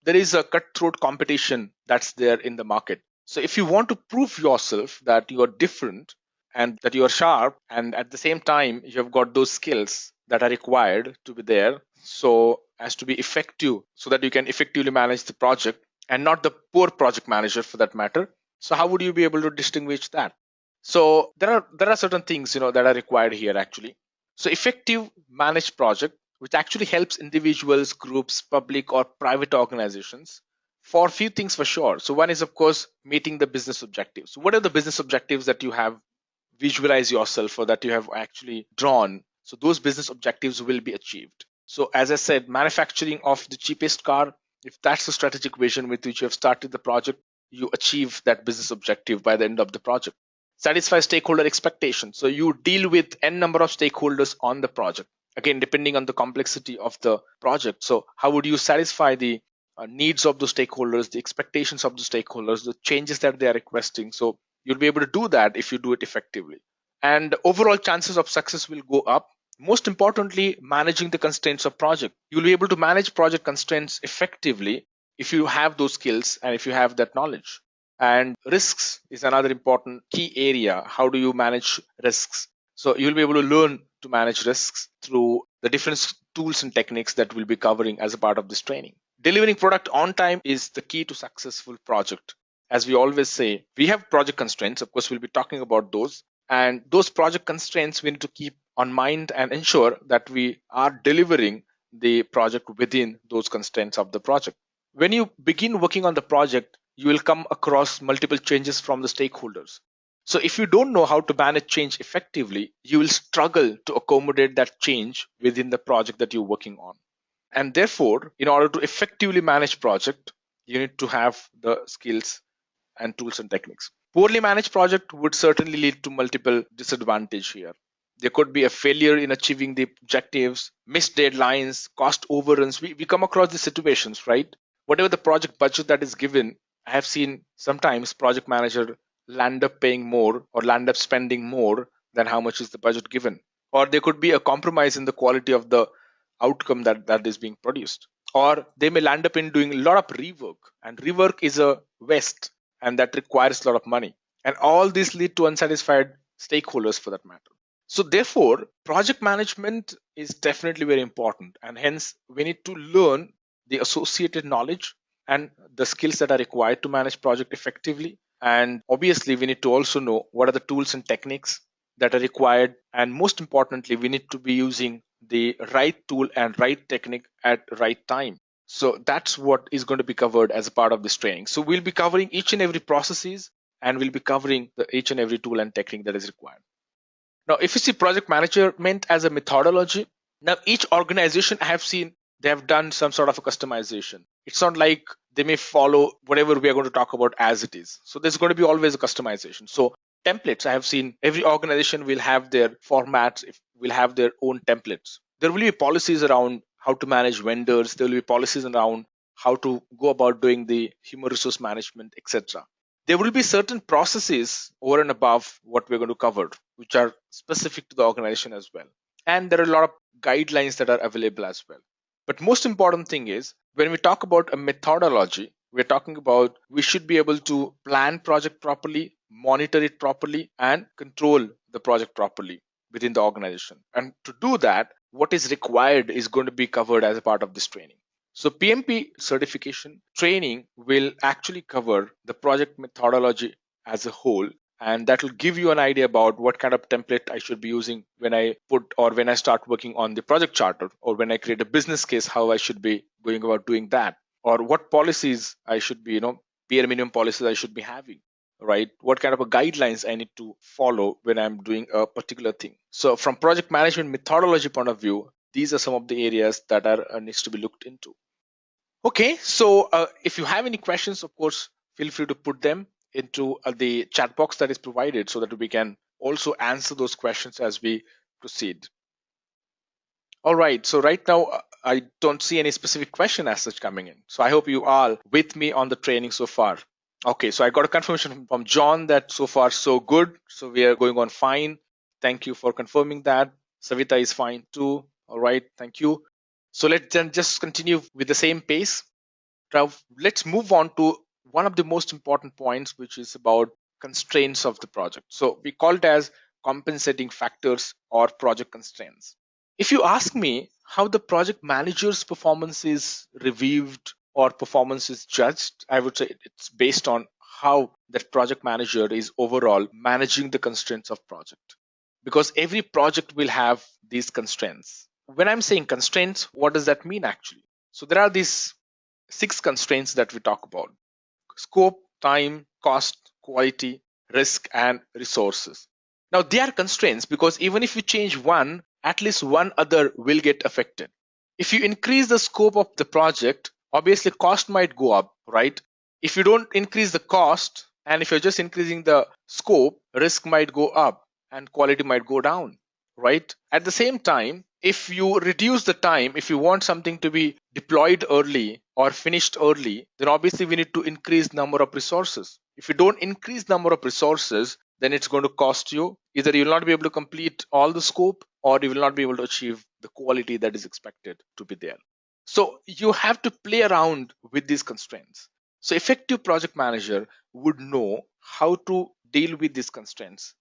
there is a cutthroat competition that's there in the market. So if you want to prove yourself that you are different and that you are sharp, and at the same time, you have got those skills that are required to be there, so as to be effective, so that you can effectively manage the project and not the poor project manager for that matter. So how would you be able to distinguish that? So there are certain things that are required here actually. So effective managed project, which actually helps individuals, groups, public or private organizations for a few things for sure. So one is of course meeting the business objectives. So what are the business objectives that you have visualized yourself or that you have actually drawn? So those business objectives will be achieved. So as I said, manufacturing of the cheapest car, if that's the strategic vision with which you have started the project, you achieve that business objective by the end of the project. Satisfy stakeholder expectations. So you deal with n number of stakeholders on the project. Again, depending on the complexity of the project. So how would you satisfy the needs of the stakeholders, the expectations of the stakeholders, the changes that they are requesting? So you'll be able to do that if you do it effectively. And overall chances of success will go up. Most importantly, managing the constraints of project. You'll be able to manage project constraints effectively if you have those skills and if you have that knowledge. And risks is another important key area. How do you manage risks? So you'll be able to learn to manage risks through the different tools and techniques that we'll be covering as a part of this training. Delivering product on time is the key to successful project. As we always say, we have project constraints. Of course, we'll be talking about those. And those project constraints we need to keep on mind and ensure that we are delivering the project within those constraints of the project. When you begin working on the project, you will come across multiple changes from the stakeholders. So if you don't know how to manage change effectively, you will struggle to accommodate that change within the project that you're working on. And therefore, in order to effectively manage project, you need to have the skills and tools and techniques. Poorly managed project would certainly lead to multiple disadvantage here. There could be a failure in achieving the objectives, missed deadlines, cost overruns. We come across these situations, right? Whatever the project budget that is given, I have seen sometimes project manager land up paying more or land up spending more than how much is the budget given. Or there could be a compromise in the quality of the outcome that is being produced. Or they may land up in doing a lot of rework, and rework is a waste and that requires a lot of money. And all these lead to unsatisfied stakeholders for that matter. So therefore, project management is definitely very important, and hence we need to learn the associated knowledge and the skills that are required to manage project effectively. And obviously, we need to also know what are the tools and techniques that are required. And most importantly, we need to be using the right tool and right technique at right time. So that's what is going to be covered as a part of this training. So we'll be covering each and every processes, and we'll be covering each and every tool and technique that is required. Now, if you see project management as a methodology, now each organization I have seen, they have done some sort of a customization. It's not like they may follow whatever we are going to talk about as it is. So there's going to be always a customization. So templates, I have seen every organization will have their formats, will have their own templates. There will be policies around how to manage vendors. There will be policies around how to go about doing the human resource management, etc. There will be certain processes over and above what we're going to cover, which are specific to the organization as well. And there are a lot of guidelines that are available as well. But most important thing is when we talk about a methodology, we're talking about we should be able to plan project properly, monitor it properly, and control the project properly within the organization. And to do that, what is required is going to be covered as a part of this training. So PMP certification training will actually cover the project methodology as a whole, and that will give you an idea about what kind of template I should be using when I put or when I start working on the project charter, or when I create a business case, how I should be going about doing that, or what policies I should be, bare minimum policies I should be having, right? What kind of a guidelines I need to follow when I'm doing a particular thing. So from project management methodology point of view, these are some of the areas that are needs to be looked into. Okay, so if you have any questions, of course, feel free to put them into the chat box that is provided so that we can also answer those questions as we proceed. All right, so right now I don't see any specific question as such coming in. So I hope you are with me on the training so far. Okay, so I got a confirmation from John that so far so good. So we are going on fine. Thank you for confirming that. Savita is fine too. All right, thank you. So let's then just continue with the same pace. Now, let's move on to one of the most important points, which is about constraints of the project. So we call it as compensating factors or project constraints. If you ask me how the project manager's performance is reviewed or performance is judged, I would say it's based on how that project manager is overall managing the constraints of project. Because every project will have these constraints. When I'm saying constraints, what does that mean actually? So there are these 6 constraints that we talk about: scope, time, cost, quality, risk, and resources. Now, they are constraints because even if you change one, at least one other will get affected. If you increase the scope of the project, obviously cost might go up, right? If you don't increase the cost, and if you're just increasing the scope, risk might go up and quality might go down, right? At the same time, if you reduce the time, if you want something to be deployed early or finished early, then obviously we need to increase number of resources. If you don't increase number of resources, then it's going to cost you. Either you will not be able to complete all the scope, or you will not be able to achieve the quality that is expected to be there. So you have to play around with these constraints. So effective project manager would know how to deal with these constraints.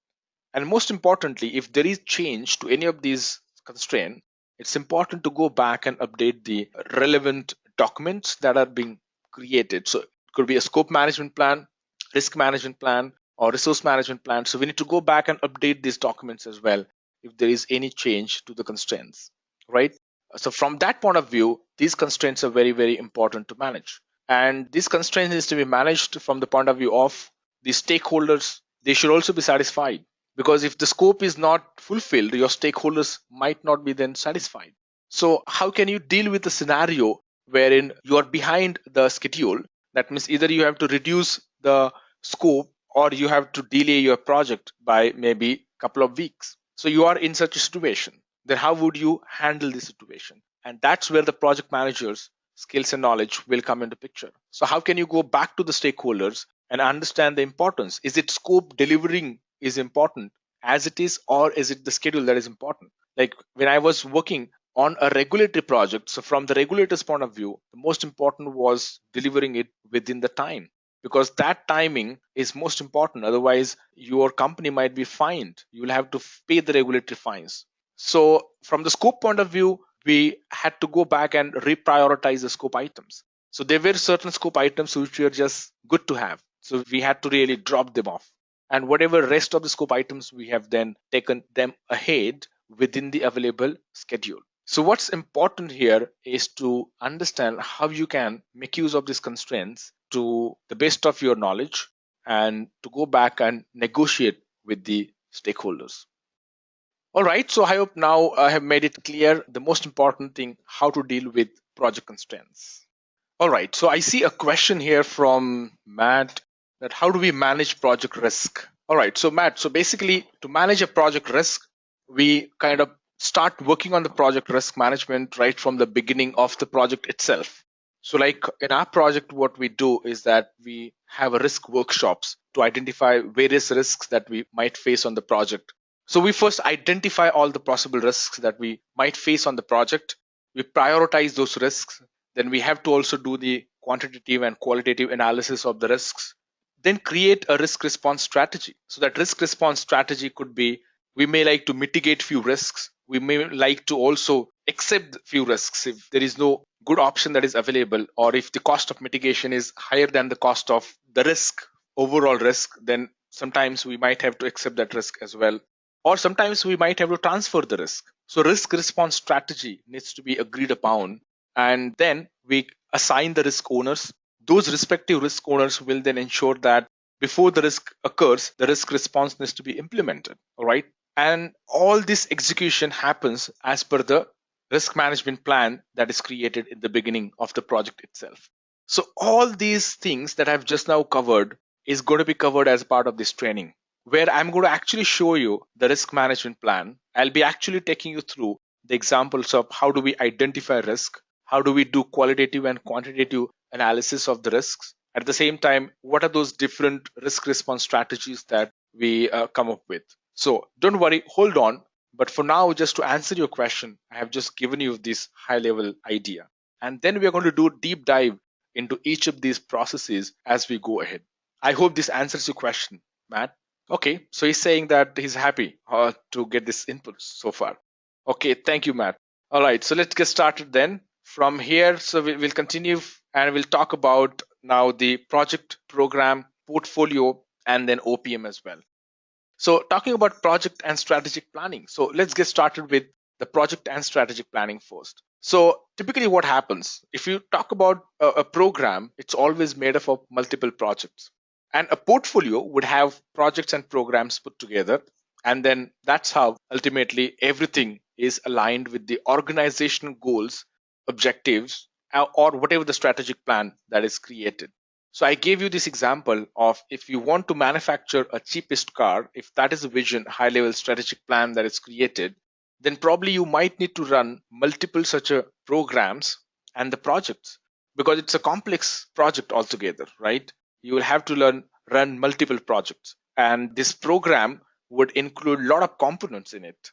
And most importantly, if there is change to any of these constraints, it's important to go back and update the relevant documents that are being created. So it could be a scope management plan, risk management plan, or resource management plan. So we need to go back and update these documents as well if there is any change to the constraints, right? So from that point of view, these constraints are very, very important to manage. And these constraints needs to be managed from the point of view of the stakeholders. They should also be satisfied, because if the scope is not fulfilled, your stakeholders might not be then satisfied. So how can you deal with a scenario wherein you are behind the schedule? That means either you have to reduce the scope or you have to delay your project by maybe a couple of weeks. So you are in such a situation. Then how would you handle this situation? And that's where the project manager's skills and knowledge will come into picture. So how can you go back to the stakeholders and understand the importance? Is it scope delivering is important as it is, or is it the schedule that is important? Like when I was working on a regulatory project, so from the regulator's point of view, the most important was delivering it within the time, because that timing is most important. Otherwise your company might be fined. You will have to pay the regulatory fines. So from the scope point of view, we had to go back and reprioritize the scope items. So there were certain scope items which were just good to have, so we had to really drop them off. And whatever rest of the scope items, we have then taken them ahead within the available schedule. So what's important here is to understand how you can make use of these constraints to the best of your knowledge, and to go back and negotiate with the stakeholders. All right, so I hope now I have made it clear the most important thing, how to deal with project constraints. All right, so I see a question here from Matt, that how do we manage project risk? All right, so Matt, so basically to manage a project risk, we kind of start working on the project risk management right from the beginning of the project itself. So like in our project, what we do is that we have a risk workshops to identify various risks that we might face on the project. So we first identify all the possible risks that we might face on the project. We prioritize those risks. Then we have to also do the quantitative and qualitative analysis of the risks. Then create a risk response strategy. So that risk response strategy could be, we may like to mitigate few risks. We may like to also accept few risks if there is no good option that is available, or if the cost of mitigation is higher than the cost of the risk, overall risk, then sometimes we might have to accept that risk as well. Or sometimes we might have to transfer the risk. So risk response strategy needs to be agreed upon And then we assign the risk owners. Those respective risk owners will then ensure that before the risk occurs, the risk response needs to be implemented. All right. And all this execution happens as per the risk management plan that is created in the beginning of the project itself. So all these things that I've just now covered is going to be covered as part of this training, where I'm going to actually show you the risk management plan. I'll be actually taking you through the examples of how do we identify risk, how do we do qualitative and quantitative analysis of the risks. At the same time, what are those different risk response strategies that we come up with? So don't worry, hold on. But for now, just to answer your question, I have just given you this high level idea. And then we are going to do a deep dive into each of these processes as we go ahead. I hope this answers your question, Matt. Okay, so he's saying that he's happy to get this input so far. Okay, thank you, Matt. All right, so let's get started then. From here, so we'll continue and we'll talk about now the project, program, portfolio, and then OPM as well. So talking about project and strategic planning. So let's get started with the project and strategic planning first. So typically what happens, if you talk about a program, it's always made up of multiple projects. And a portfolio would have projects and programs put together. And then that's how ultimately everything is aligned with the organizational goals, objectives, or whatever the strategic plan that is created. So I gave you this example of if you want to manufacture a cheapest car, if that is a vision, high level strategic plan that is created, then probably you might need to run multiple such programs and the projects because it's a complex project altogether, right? You will have to run multiple projects. And this program would include a lot of components in it.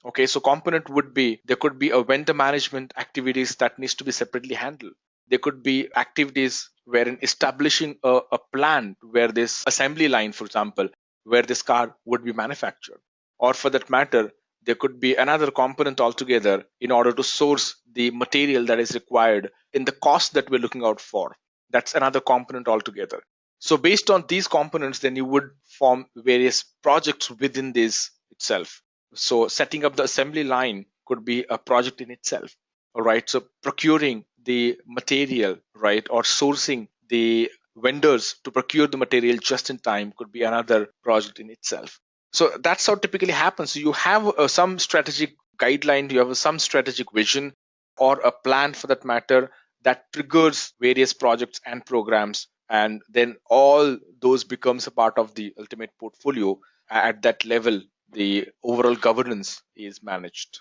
Okay, so component would be there could be a vendor management activities that needs to be separately handled. There could be activities wherein establishing a plant where this assembly line, for example, where this car would be manufactured. Or for that matter, there could be another component altogether in order to source the material that is required in the cost that we're looking out for. That's another component altogether. So based on these components, then you would form various projects within this itself. So setting up the assembly line could be a project in itself. All right. So procuring the material, right, or sourcing the vendors to procure the material just in time could be another project in itself. So that's how typically happens. You have some strategic guideline, you have some strategic vision or a plan for that matter that triggers various projects and programs. And then all those becomes a part of the ultimate portfolio. At that level, the overall governance is managed.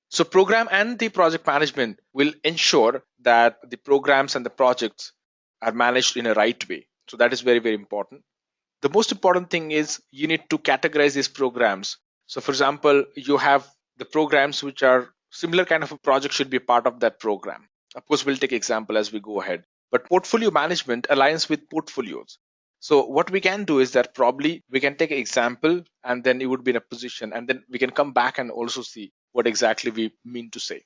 So program and the project management will ensure that the programs and the projects are managed in a right way. So that is very, very important. The most important thing is you need to categorize these programs. So for example, you have the programs which are similar kind of a project should be part of that program. Of course, we'll take example as we go ahead. But portfolio management aligns with portfolios. So what we can do is that probably we can take an example and then it would be in a position and then we can come back and also see what exactly we mean to say.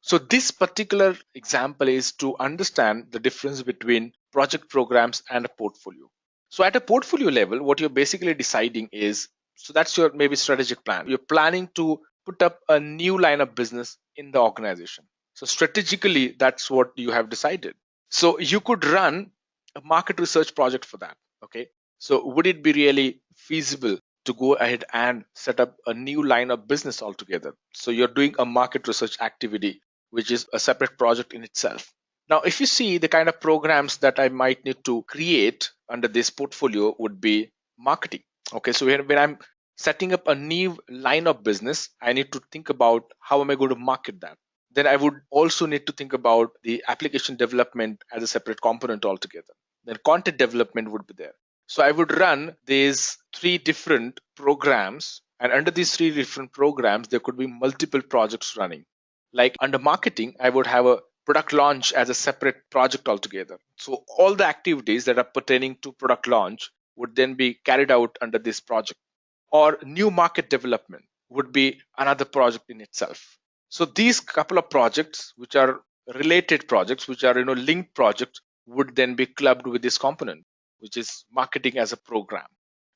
So this particular example is to understand the difference between project programs and a portfolio. So at a portfolio level, what you're basically deciding is, so that's your maybe strategic plan. You're planning to put up a new line of business in the organization. So strategically, that's what you have decided. So you could run a market research project for that. Okay. So would it be really feasible to go ahead and set up a new line of business altogether? So you're doing a market research activity, which is a separate project in itself. Now, if you see the kind of programs that I might need to create under this portfolio would be marketing. Okay, so when I'm setting up a new line of business, I need to think about how am I going to market that. Then I would also need to think about the application development as a separate component altogether. Then content development would be there. So I would run these three different programs, and under these three different programs, there could be multiple projects running. Like under marketing, I would have a product launch as a separate project altogether. So all the activities that are pertaining to product launch would then be carried out under this project. Or new market development would be another project in itself. So these couple of projects, which are related projects, which are linked projects, would then be clubbed with this component, which is marketing as a program.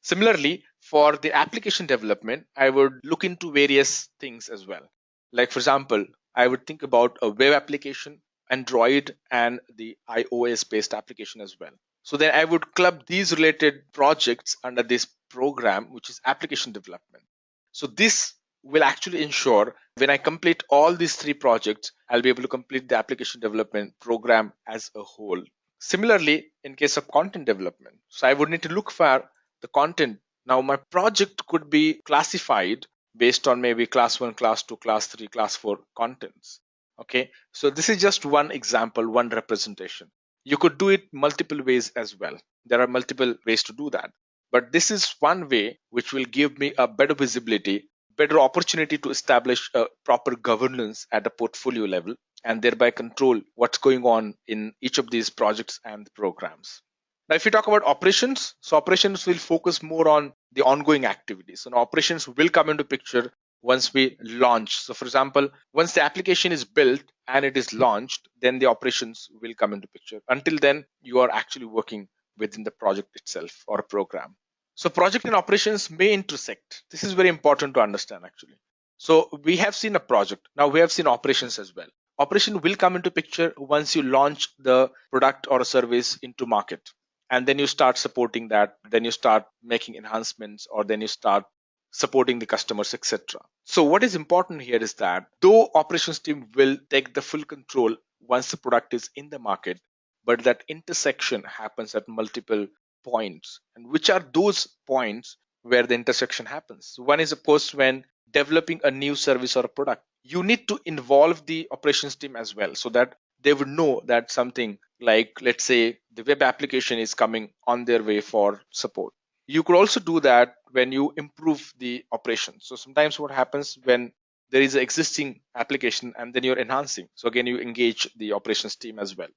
Similarly, for the application development, I would look into various things as well. Like for example, I would think about a web application, Android, and the iOS based application as well. So then I would club these related projects under this program, which is application development. So this will actually ensure when I complete all these three projects, I'll be able to complete the application development program as a whole. Similarly, in case of content development, so I would need to look for the content. Now, my project could be classified based on maybe class 1, class 2, class 3, class 4 contents. Okay, so this is just one example, one representation. You could do it multiple ways as well. There are multiple ways to do that. But this is one way which will give me a better visibility, better opportunity to establish a proper governance at a portfolio level and thereby control what's going on in each of these projects and programs. Now, if you talk about operations, so operations will focus more on the ongoing activities. So now operations will come into picture once we launch. So for example, once the application is built and it is launched, then the operations will come into picture. Until then, you are actually working within the project itself or a program. So project and operations may intersect. This is very important to understand actually. So we have seen a project. Now we have seen operations as well. Operation will come into picture once you launch the product or a service into market. And then you start supporting that. Then you start making enhancements, or then you start supporting the customers, etc. So what is important here is that though operations team will take the full control once the product is in the market, but that intersection happens at multiple points. And which are those points where the intersection happens? One is, of course, when developing a new service or a product, you need to involve the operations team as well, so that they would know that something like, let's say, the web application is coming on their way for support. You could also do that when you improve the operations. So sometimes what happens when there is an existing application and then you're enhancing, so again you engage the operations team as well.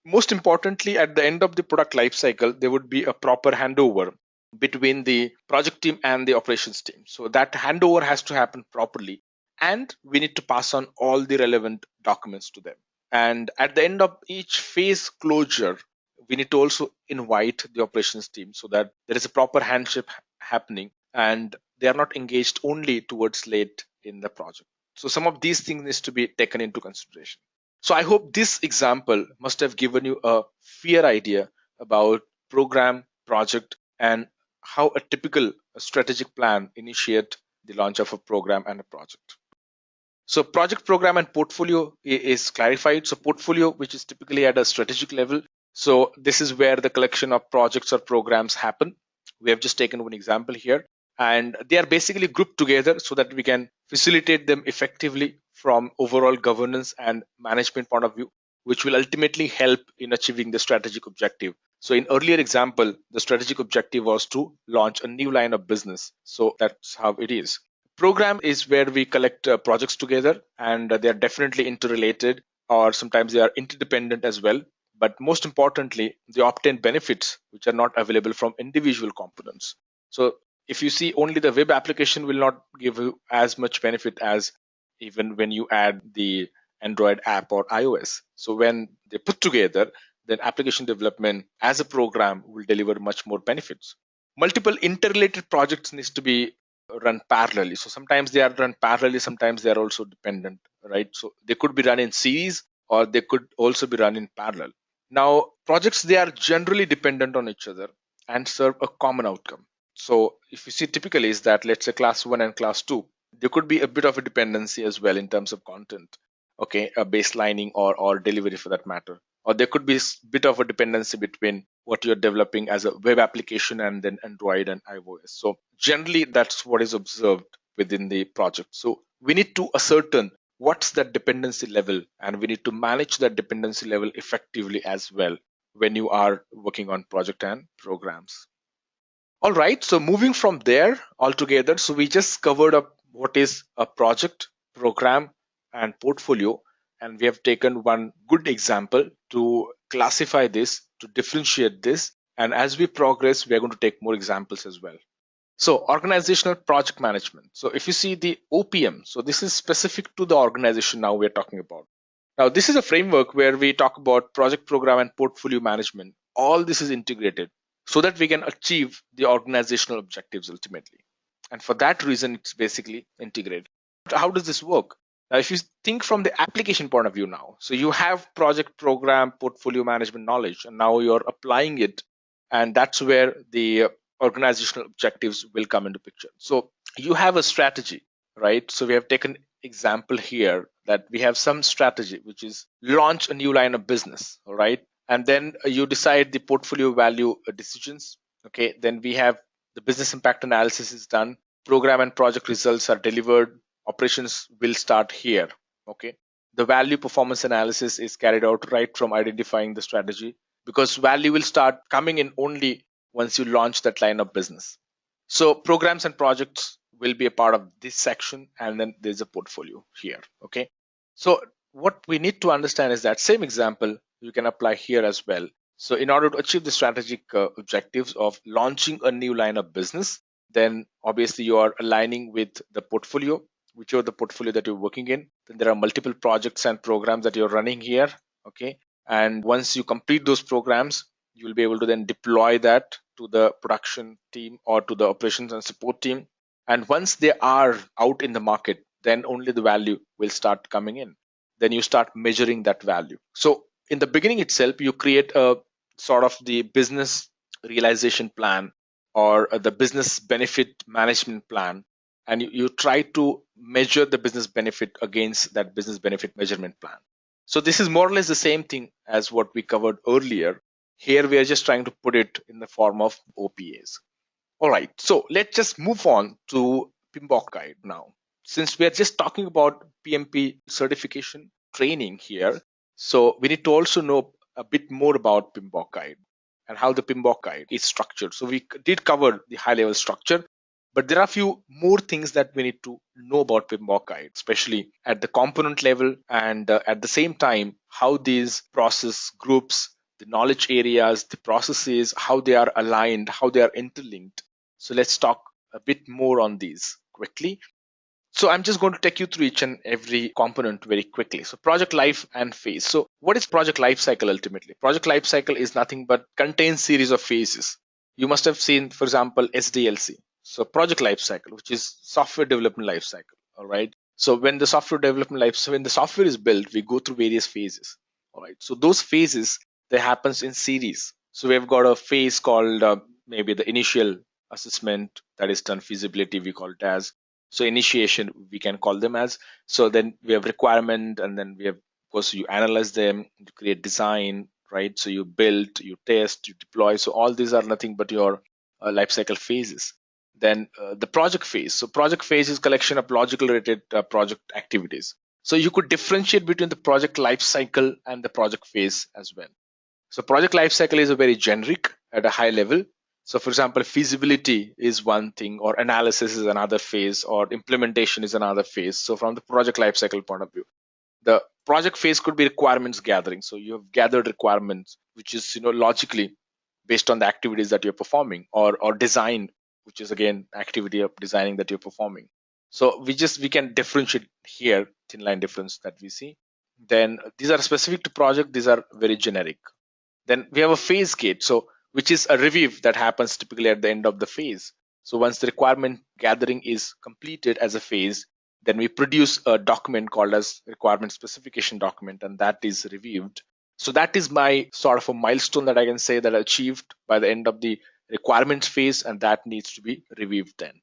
Most importantly, at the end of the product lifecycle, there would be a proper handover between the project team and the operations team. So that handover has to happen properly, and we need to pass on all the relevant documents to them. And at the end of each phase closure, we need to also invite the operations team so that there is a proper handshake happening and they are not engaged only towards late in the project. So some of these things needs to be taken into consideration. So I hope this example must have given you a fair idea about program, project, and how a typical strategic plan initiate the launch of a program and a project. So project, program, and portfolio is clarified. So portfolio, which is typically at a strategic level. So this is where the collection of projects or programs happen. We have just taken one example here, and they are basically grouped together so that we can facilitate them effectively from overall governance and management point of view, which will ultimately help in achieving the strategic objective. So in earlier example, the strategic objective was to launch a new line of business. So that's how it is. Program is where we collect projects together, and they are definitely interrelated, or sometimes they are interdependent as well. But most importantly, they obtain benefits which are not available from individual components. So if you see, only the web application will not give you as much benefit as even when you add the Android app or iOS. So when they put together, then application development as a program will deliver much more benefits. Multiple interrelated projects needs to be run parallelly. So sometimes they are run parallelly, sometimes they are also dependent, right? So they could be run in series or they could also be run in parallel. Now, projects, they are generally dependent on each other and serve a common outcome. So if you see typically is that, let's say class 1 and class 2, there could be a bit of a dependency as well in terms of content, okay, a baselining or delivery for that matter. Or there could be a bit of a dependency between what you're developing as a web application and then Android and iOS. So generally that's what is observed within the project. So we need to ascertain what's that dependency level, and we need to manage that dependency level effectively as well when you are working on project and programs. All right, so moving from there altogether, so we just covered up what is a project, program, and portfolio, and we have taken one good example to classify this, to differentiate this, and as we progress, we are going to take more examples as well. So organizational project management. So if you see the OPM, so this is specific to the organization now we're talking about. Now this is a framework where we talk about project, program, and portfolio management. All this is integrated so that we can achieve the organizational objectives ultimately. And for that reason, it's basically integrated. How does this work? Now, if you think from the application point of view now, so you have project program portfolio management knowledge, and now you're applying it, and that's where the organizational objectives will come into picture. So you have a strategy, right? So we have taken example here that we have some strategy, which is launch a new line of business, all right? And then you decide the portfolio value decisions. Okay, then we have the business impact analysis is done, program and project results are delivered, operations will start here. Okay, the value performance analysis is carried out right from identifying the strategy, because value will start coming in only once you launch that line of business. So programs and projects will be a part of this section, and then there's a portfolio here. Okay, so what we need to understand is that same example you can apply here as well. So in order to achieve the strategic objectives of launching a new line of business, then obviously you are aligning with the portfolio, whichever the portfolio that you're working in. Then there are multiple projects and programs that you're running here. Okay, and once you complete those programs, you will be able to then deploy that to the production team or to the operations and support team. And once they are out in the market, then only the value will start coming in. Then you start measuring that value. So in the beginning itself, you create a sort of the business realization plan, or the business benefit management plan, and you try to measure the business benefit against that business benefit measurement plan. So this is more or less the same thing as what we covered earlier. Here we are just trying to put it in the form of OPAs. All right, so let's just move on to PMBOK guide now. Since we are just talking about PMP certification training here, so we need to also know a bit more about PMBOK guide and how the PMBOK guide is structured. So we did cover the high level structure, but there are a few more things that we need to know about PMBOK guide, especially at the component level, and at the same time, how these process groups, the knowledge areas, the processes, how they are aligned, how they are interlinked. So let's talk a bit more on these quickly. So I'm just going to take you through each and every component very quickly. So project life and phase. So what is project life cycle ultimately? Project life cycle is nothing but contains series of phases. You must have seen, for example, SDLC. So project life cycle, which is software development life cycle. All right. So when the software development life, so when the software is built, we go through various phases. All right. So those phases, they happens in series. So we've got a phase called maybe the initial assessment, that is done feasibility, we call it as. So initiation, we can call them as. So then we have requirement, and then we have, of course, you analyze them, you create design, right? So you build, you test, you deploy. So all these are nothing but your life cycle phases. Then the project phase. So project phase is collection of logical related project activities. So you could differentiate between the project life cycle and the project phase as well. So project life cycle is a very generic at a high level. So for example, feasibility is one thing, or analysis is another phase, or implementation is another phase. So from the project lifecycle point of view, the project phase could be requirements gathering. So you have gathered requirements, which is logically based on the activities that you're performing, or design, which is again activity of designing that you're performing. So we can differentiate here, thin line difference that we see. Then these are specific to project, these are very generic. Then we have a phase gate, so which is a review that happens typically at the end of the phase. So once the requirement gathering is completed as a phase, then we produce a document called as requirement specification document, and that is reviewed. So that is my sort of a milestone that I can say that I achieved by the end of the requirements phase, and that needs to be reviewed then,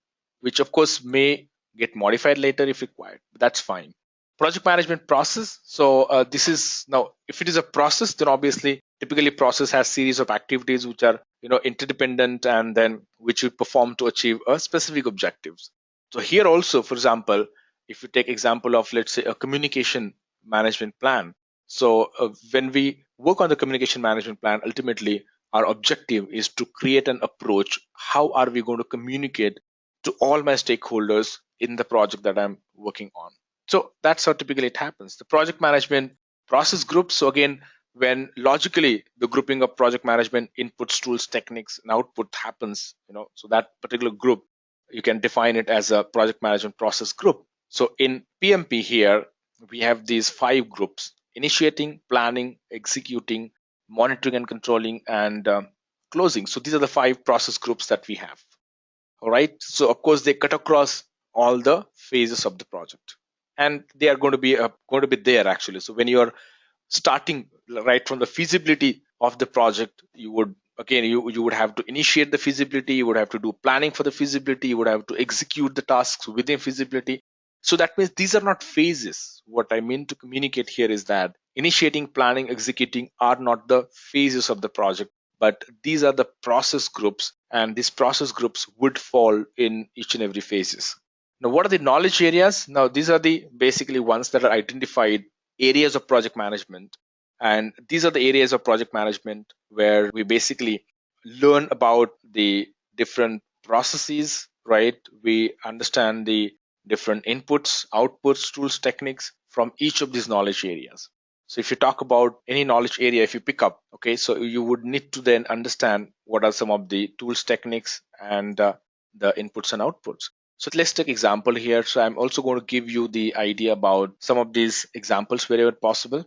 which of course may get modified later if required, but that's fine. Project management process. So this is now, if it is a process, then obviously typically process has series of activities which are interdependent, and then which you perform to achieve a specific objectives. So here also, for example, if you take example of, let's say, a communication management plan. So when we work on the communication management plan, ultimately our objective is to create an approach. How are we going to communicate to all my stakeholders in the project that I'm working on? So that's how typically it happens. The project management process groups. So again, when logically the grouping of project management inputs, tools, techniques, and output happens, so that particular group, you can define it as a project management process group. So in PMP here, we have these 5 groups: initiating, planning, executing, monitoring and controlling, and closing. So these are the 5 process groups that we have. All right. So of course, they cut across all the phases of the project. and they are going to be there actually. So when you are starting right from the feasibility of the project, you would again you would have to initiate the feasibility, you would have to do planning for the feasibility, you would have to execute the tasks within feasibility. So that means these are not phases. What I mean to communicate here is that initiating, planning, executing are not the phases of the project, but these are the process groups, and these process groups would fall in each and every phases. Now, what are the knowledge areas? Now, these are the basically ones that are identified areas of project management. And these are the areas of project management where we basically learn about the different processes, right? We understand the different inputs, outputs, tools, techniques from each of these knowledge areas. So if you talk about any knowledge area, if you pick up, okay, so you would need to then understand what are some of the tools, techniques, and the inputs and outputs. So let's take example here. So I'm also going to give you the idea about some of these examples wherever possible.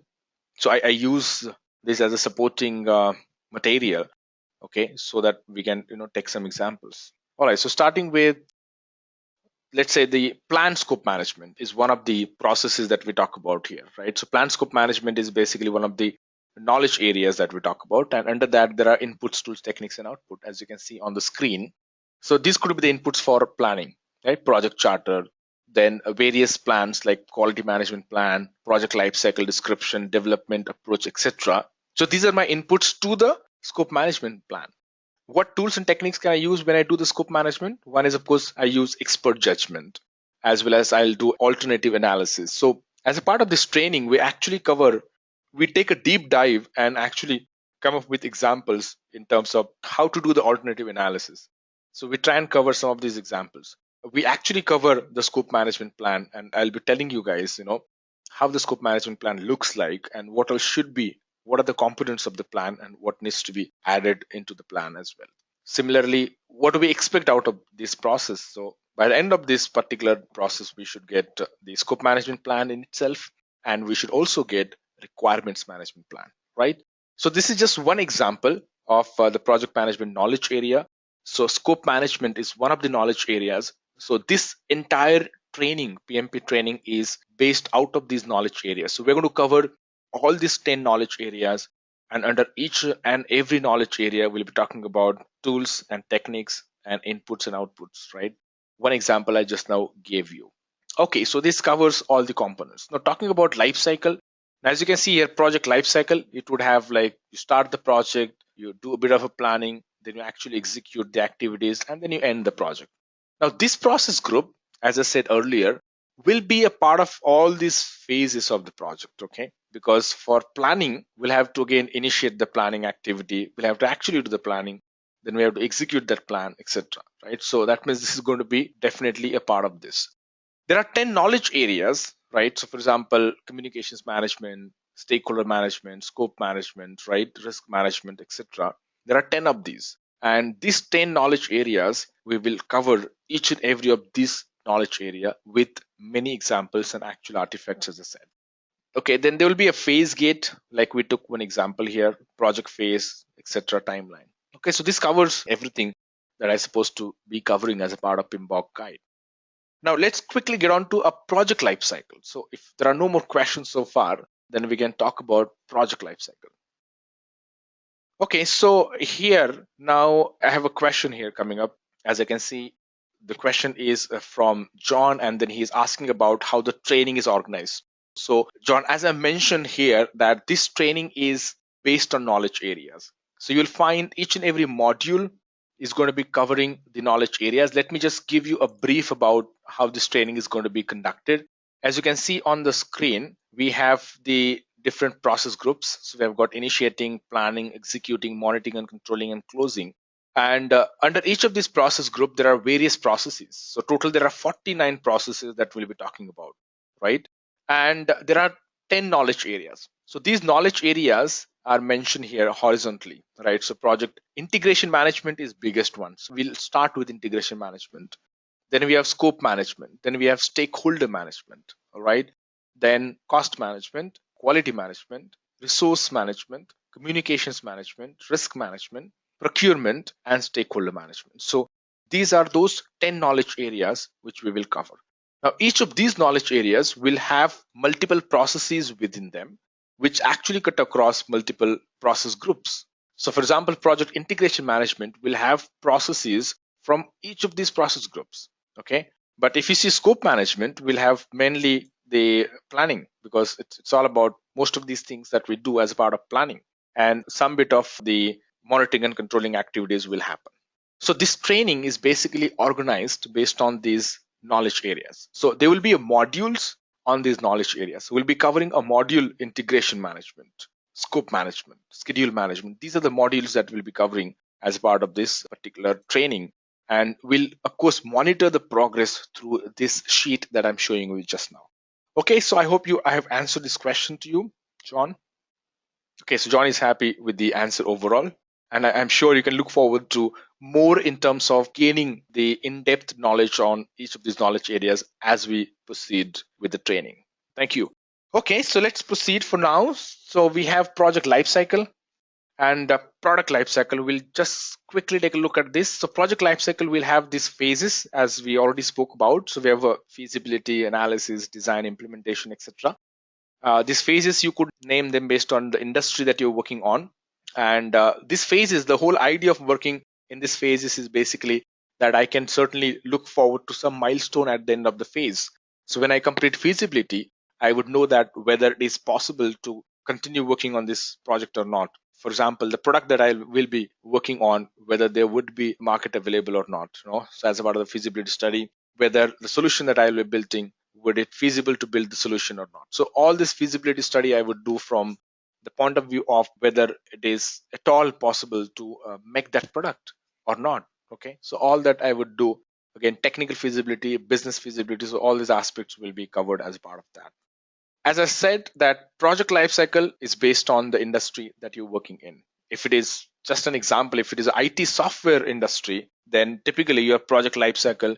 So I use this as a supporting material, okay, so that we can take some examples. All right. So starting with, let's say, the plan scope management is one of the processes that we talk about here, right? So plan scope management is basically one of the knowledge areas that we talk about, and under that there are inputs, tools, techniques, and output, as you can see on the screen. So these could be the inputs for planning, right? Project charter, then various plans like quality management plan, project lifecycle description, development approach, etc. So these are my inputs to the scope management plan. What tools and techniques can I use when I do the scope management? One is, of course, I use expert judgment, as well as I'll do alternative analysis. So as a part of this training, we take a deep dive and actually come up with examples in terms of how to do the alternative analysis. So we try and cover some of these examples. We actually cover the scope management plan, and I'll be telling you guys, how the scope management plan looks like and what else should be, what are the components of the plan and what needs to be added into the plan as well. Similarly, what do we expect out of this process? So by the end of this particular process, we should get the scope management plan in itself, and we should also get requirements management plan, right? So this is just one example of the project management knowledge area. So scope management is one of the knowledge areas. So this entire training, PMP training, is based out of these knowledge areas. So we're going to cover all these 10 knowledge areas, and under each and every knowledge area, we'll be talking about tools and techniques and inputs and outputs, right? One example I just now gave you. Okay, so this covers all the components. Now talking about life cycle, as you can see here, project life cycle, it would have like you start the project, you do a bit of a planning, then you actually execute the activities, and then you end the project. Now this process group, as I said earlier, will be a part of all these phases of the project, okay? Because for planning, we'll have to again initiate the planning activity, we'll have to actually do the planning, then we have to execute that plan, etc. Right? So that means this is going to be definitely a part of this. There are 10 knowledge areas, right? So for example, communications management, stakeholder management, scope management, right? Risk management, etc. There are 10 of these. And these 10 knowledge areas, we will cover each and every of these knowledge area with many examples and actual artifacts, as I said. Okay, then there will be a phase gate, like we took one example here, project phase, etc. timeline. Okay, so this covers everything that I'm supposed to be covering as a part of PMBOK guide. Now let's quickly get on to a project lifecycle. So if there are no more questions so far, then we can talk about project lifecycle. Okay, so here now I have a question here coming up. As I can see, the question is from John, and then he's asking about how the training is organized. So John, as I mentioned here, that this training is based on knowledge areas. So you'll find each and every module is going to be covering the knowledge areas. Let me just give you a brief about how this training is going to be conducted. As you can see on the screen, we have the different process groups. So we have got initiating, planning, executing, monitoring and controlling, and closing. And under each of these process group, there are various processes. So total, there are 49 processes that we'll be talking about, right? And there are 10 knowledge areas. So these knowledge areas are mentioned here horizontally, right? So project integration management is biggest one. So we'll start with integration management. Then we have scope management. Then we have stakeholder management, all right? Then cost management, quality management, resource management, communications management, risk management, procurement, and stakeholder management. So these are those 10 knowledge areas which we will cover. Now, each of these knowledge areas will have multiple processes within them, which actually cut across multiple process groups. So, for example, project integration management will have processes from each of these process groups. Okay. But if you see scope management, we'll have mainly the planning, because it's all about most of these things that we do as a part of planning, and some bit of the monitoring and controlling activities will happen. So this training is basically organized based on these knowledge areas. So there will be a modules on these knowledge areas. We'll be covering a module: integration management, scope management, schedule management. These are the modules that we'll be covering as part of this particular training. And we'll of course monitor the progress through this sheet that I'm showing you just now. Okay, so I have answered this question to you, John. Okay, so John is happy with the answer overall. And I'm sure you can look forward to more in terms of gaining the in-depth knowledge on each of these knowledge areas as we proceed with the training. Thank you. Okay, so let's proceed for now. So we have project lifecycle and product lifecycle. We'll just quickly take a look at this. So project lifecycle will have these phases as we already spoke about. So we have a feasibility, analysis, design, implementation, etc. These phases, you could name them based on the industry that you're working on. And this phases, the whole idea of working in this phases is basically that I can certainly look forward to some milestone at the end of the phase. So when I complete feasibility, I would know that whether it is possible to continue working on this project or not. For example, the product that I will be working on, whether there would be market available or not. So as a part of the feasibility study, whether the solution that I will be building, would it feasible to build the solution or not. So all this feasibility study I would do from the point of view of whether it is at all possible to make that product or not. Okay, so all that I would do, again, technical feasibility, business feasibility, so all these aspects will be covered as part of that. As I said, that project lifecycle is based on the industry that you're working in. If it is just an example, if it is an IT software industry, then typically your project lifecycle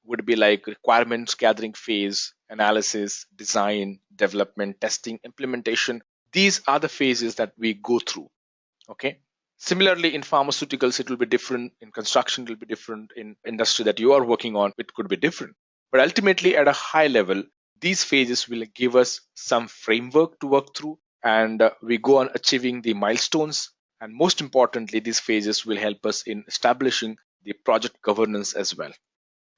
would be like requirements gathering phase, analysis, design, development, testing, implementation. These are the phases that we go through. Okay. Similarly, in pharmaceuticals, it will be different. In construction, it will be different. In industry that you are working on, it could be different. But ultimately, at a high level, these phases will give us some framework to work through, and we go on achieving the milestones. And most importantly, these phases will help us in establishing the project governance as well.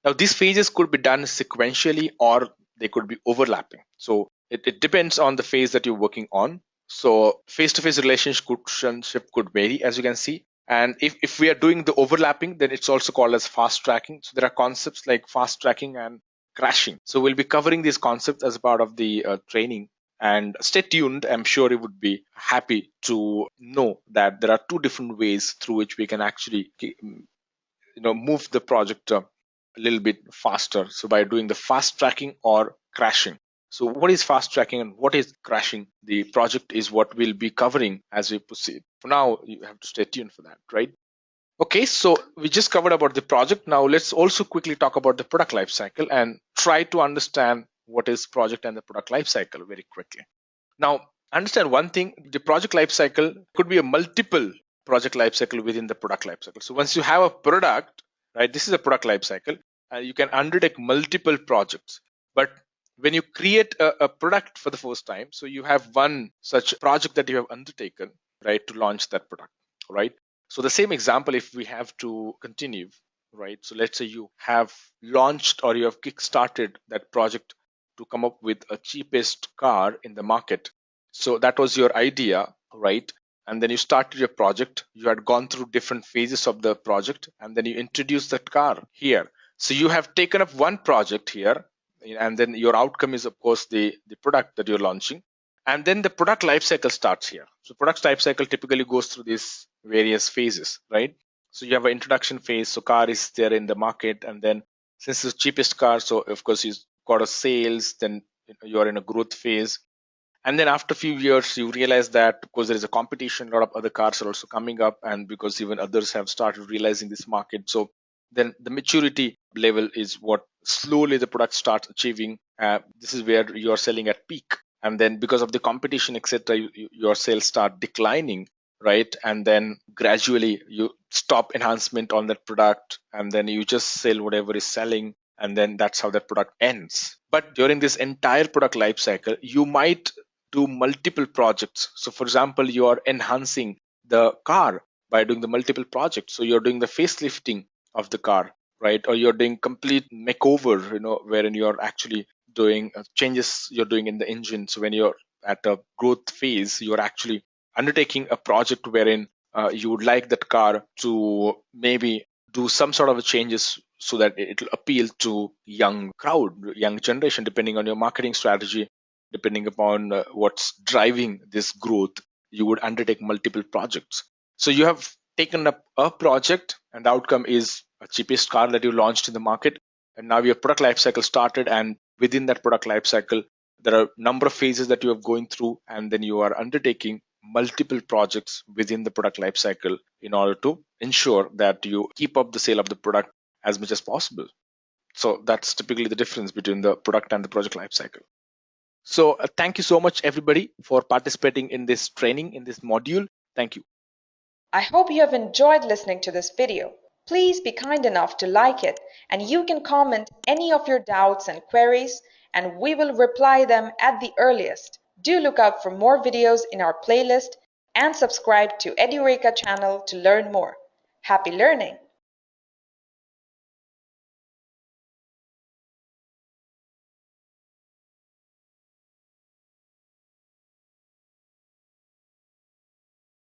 Now, these phases could be done sequentially or they could be overlapping. So it depends on the phase that you're working on. So face-to-face relationship could vary, as you can see. And if we are doing the overlapping, then it's also called as fast tracking. So there are concepts like fast tracking and crashing. So we'll be covering these concepts as a part of the training. And stay tuned. I'm sure you would be happy to know that there are two different ways through which we can actually move the project a little bit faster. So by doing the fast tracking or crashing. So what is fast tracking and what is crashing? The project is what we'll be covering as we proceed. For now, you have to stay tuned for that, right? Okay, so we just covered about the project. Now let's also quickly talk about the product lifecycle and try to understand what is project and the product lifecycle very quickly. Now, understand one thing, the project lifecycle could be a multiple project lifecycle within the product lifecycle. So once you have a product, right, this is a product lifecycle, and you can undertake multiple projects. But when you create a product for the first time, so you have one such project that you have undertaken, right, to launch that product, right? So the same example, if we have to continue, right? So let's say you have launched or you have kickstarted that project to come up with a cheapest car in the market. So that was your idea, right? And then you started your project. You had gone through different phases of the project, and then you introduced that car here. So you have taken up one project here, and then your outcome is, of course, the product that you're launching. And then the product lifecycle starts here. So product lifecycle typically goes through these various phases, right? So you have an introduction phase. So car is there in the market, and then since it's the cheapest car, so of course you've got a sales. Then you're in a growth phase, and then after a few years, you realize that because there is a competition, a lot of other cars are also coming up, and because even others have started realizing this market. So then the maturity level is what slowly the product starts achieving. This is where you are selling at peak. And then because of the competition, etc., your sales start declining, right? And then gradually you stop enhancement on that product, and then you just sell whatever is selling. and then that's how that product ends. But during this entire product life cycle, you might do multiple projects. So for example, you are enhancing the car by doing the multiple projects. So you're doing the facelifting of the car, right? Or you're doing complete makeover, wherein you're actually doing changes you're doing in the engine. So when you're at a growth phase, you're actually undertaking a project wherein you would like that car to maybe do some sort of changes so that it will appeal to young crowd, young generation, depending on your marketing strategy, depending upon what's driving this growth. You would undertake multiple projects. So you have taken up a project, and the outcome is a cheapest car that you launched in the market, and now your product life cycle started, and within that product life cycle there are a number of phases that you are going through, and then you are undertaking multiple projects within the product life cycle in order to ensure that you keep up the sale of the product as much as possible. So that's typically the difference between the product and the project life cycle. So thank you so much everybody for participating in this training, in this module. Thank you. I hope you have enjoyed listening to this video. Please be kind enough to like it, and you can comment any of your doubts and queries, and we will reply them at the earliest. Do look out for more videos in our playlist and subscribe to Edureka channel to learn more. Happy learning!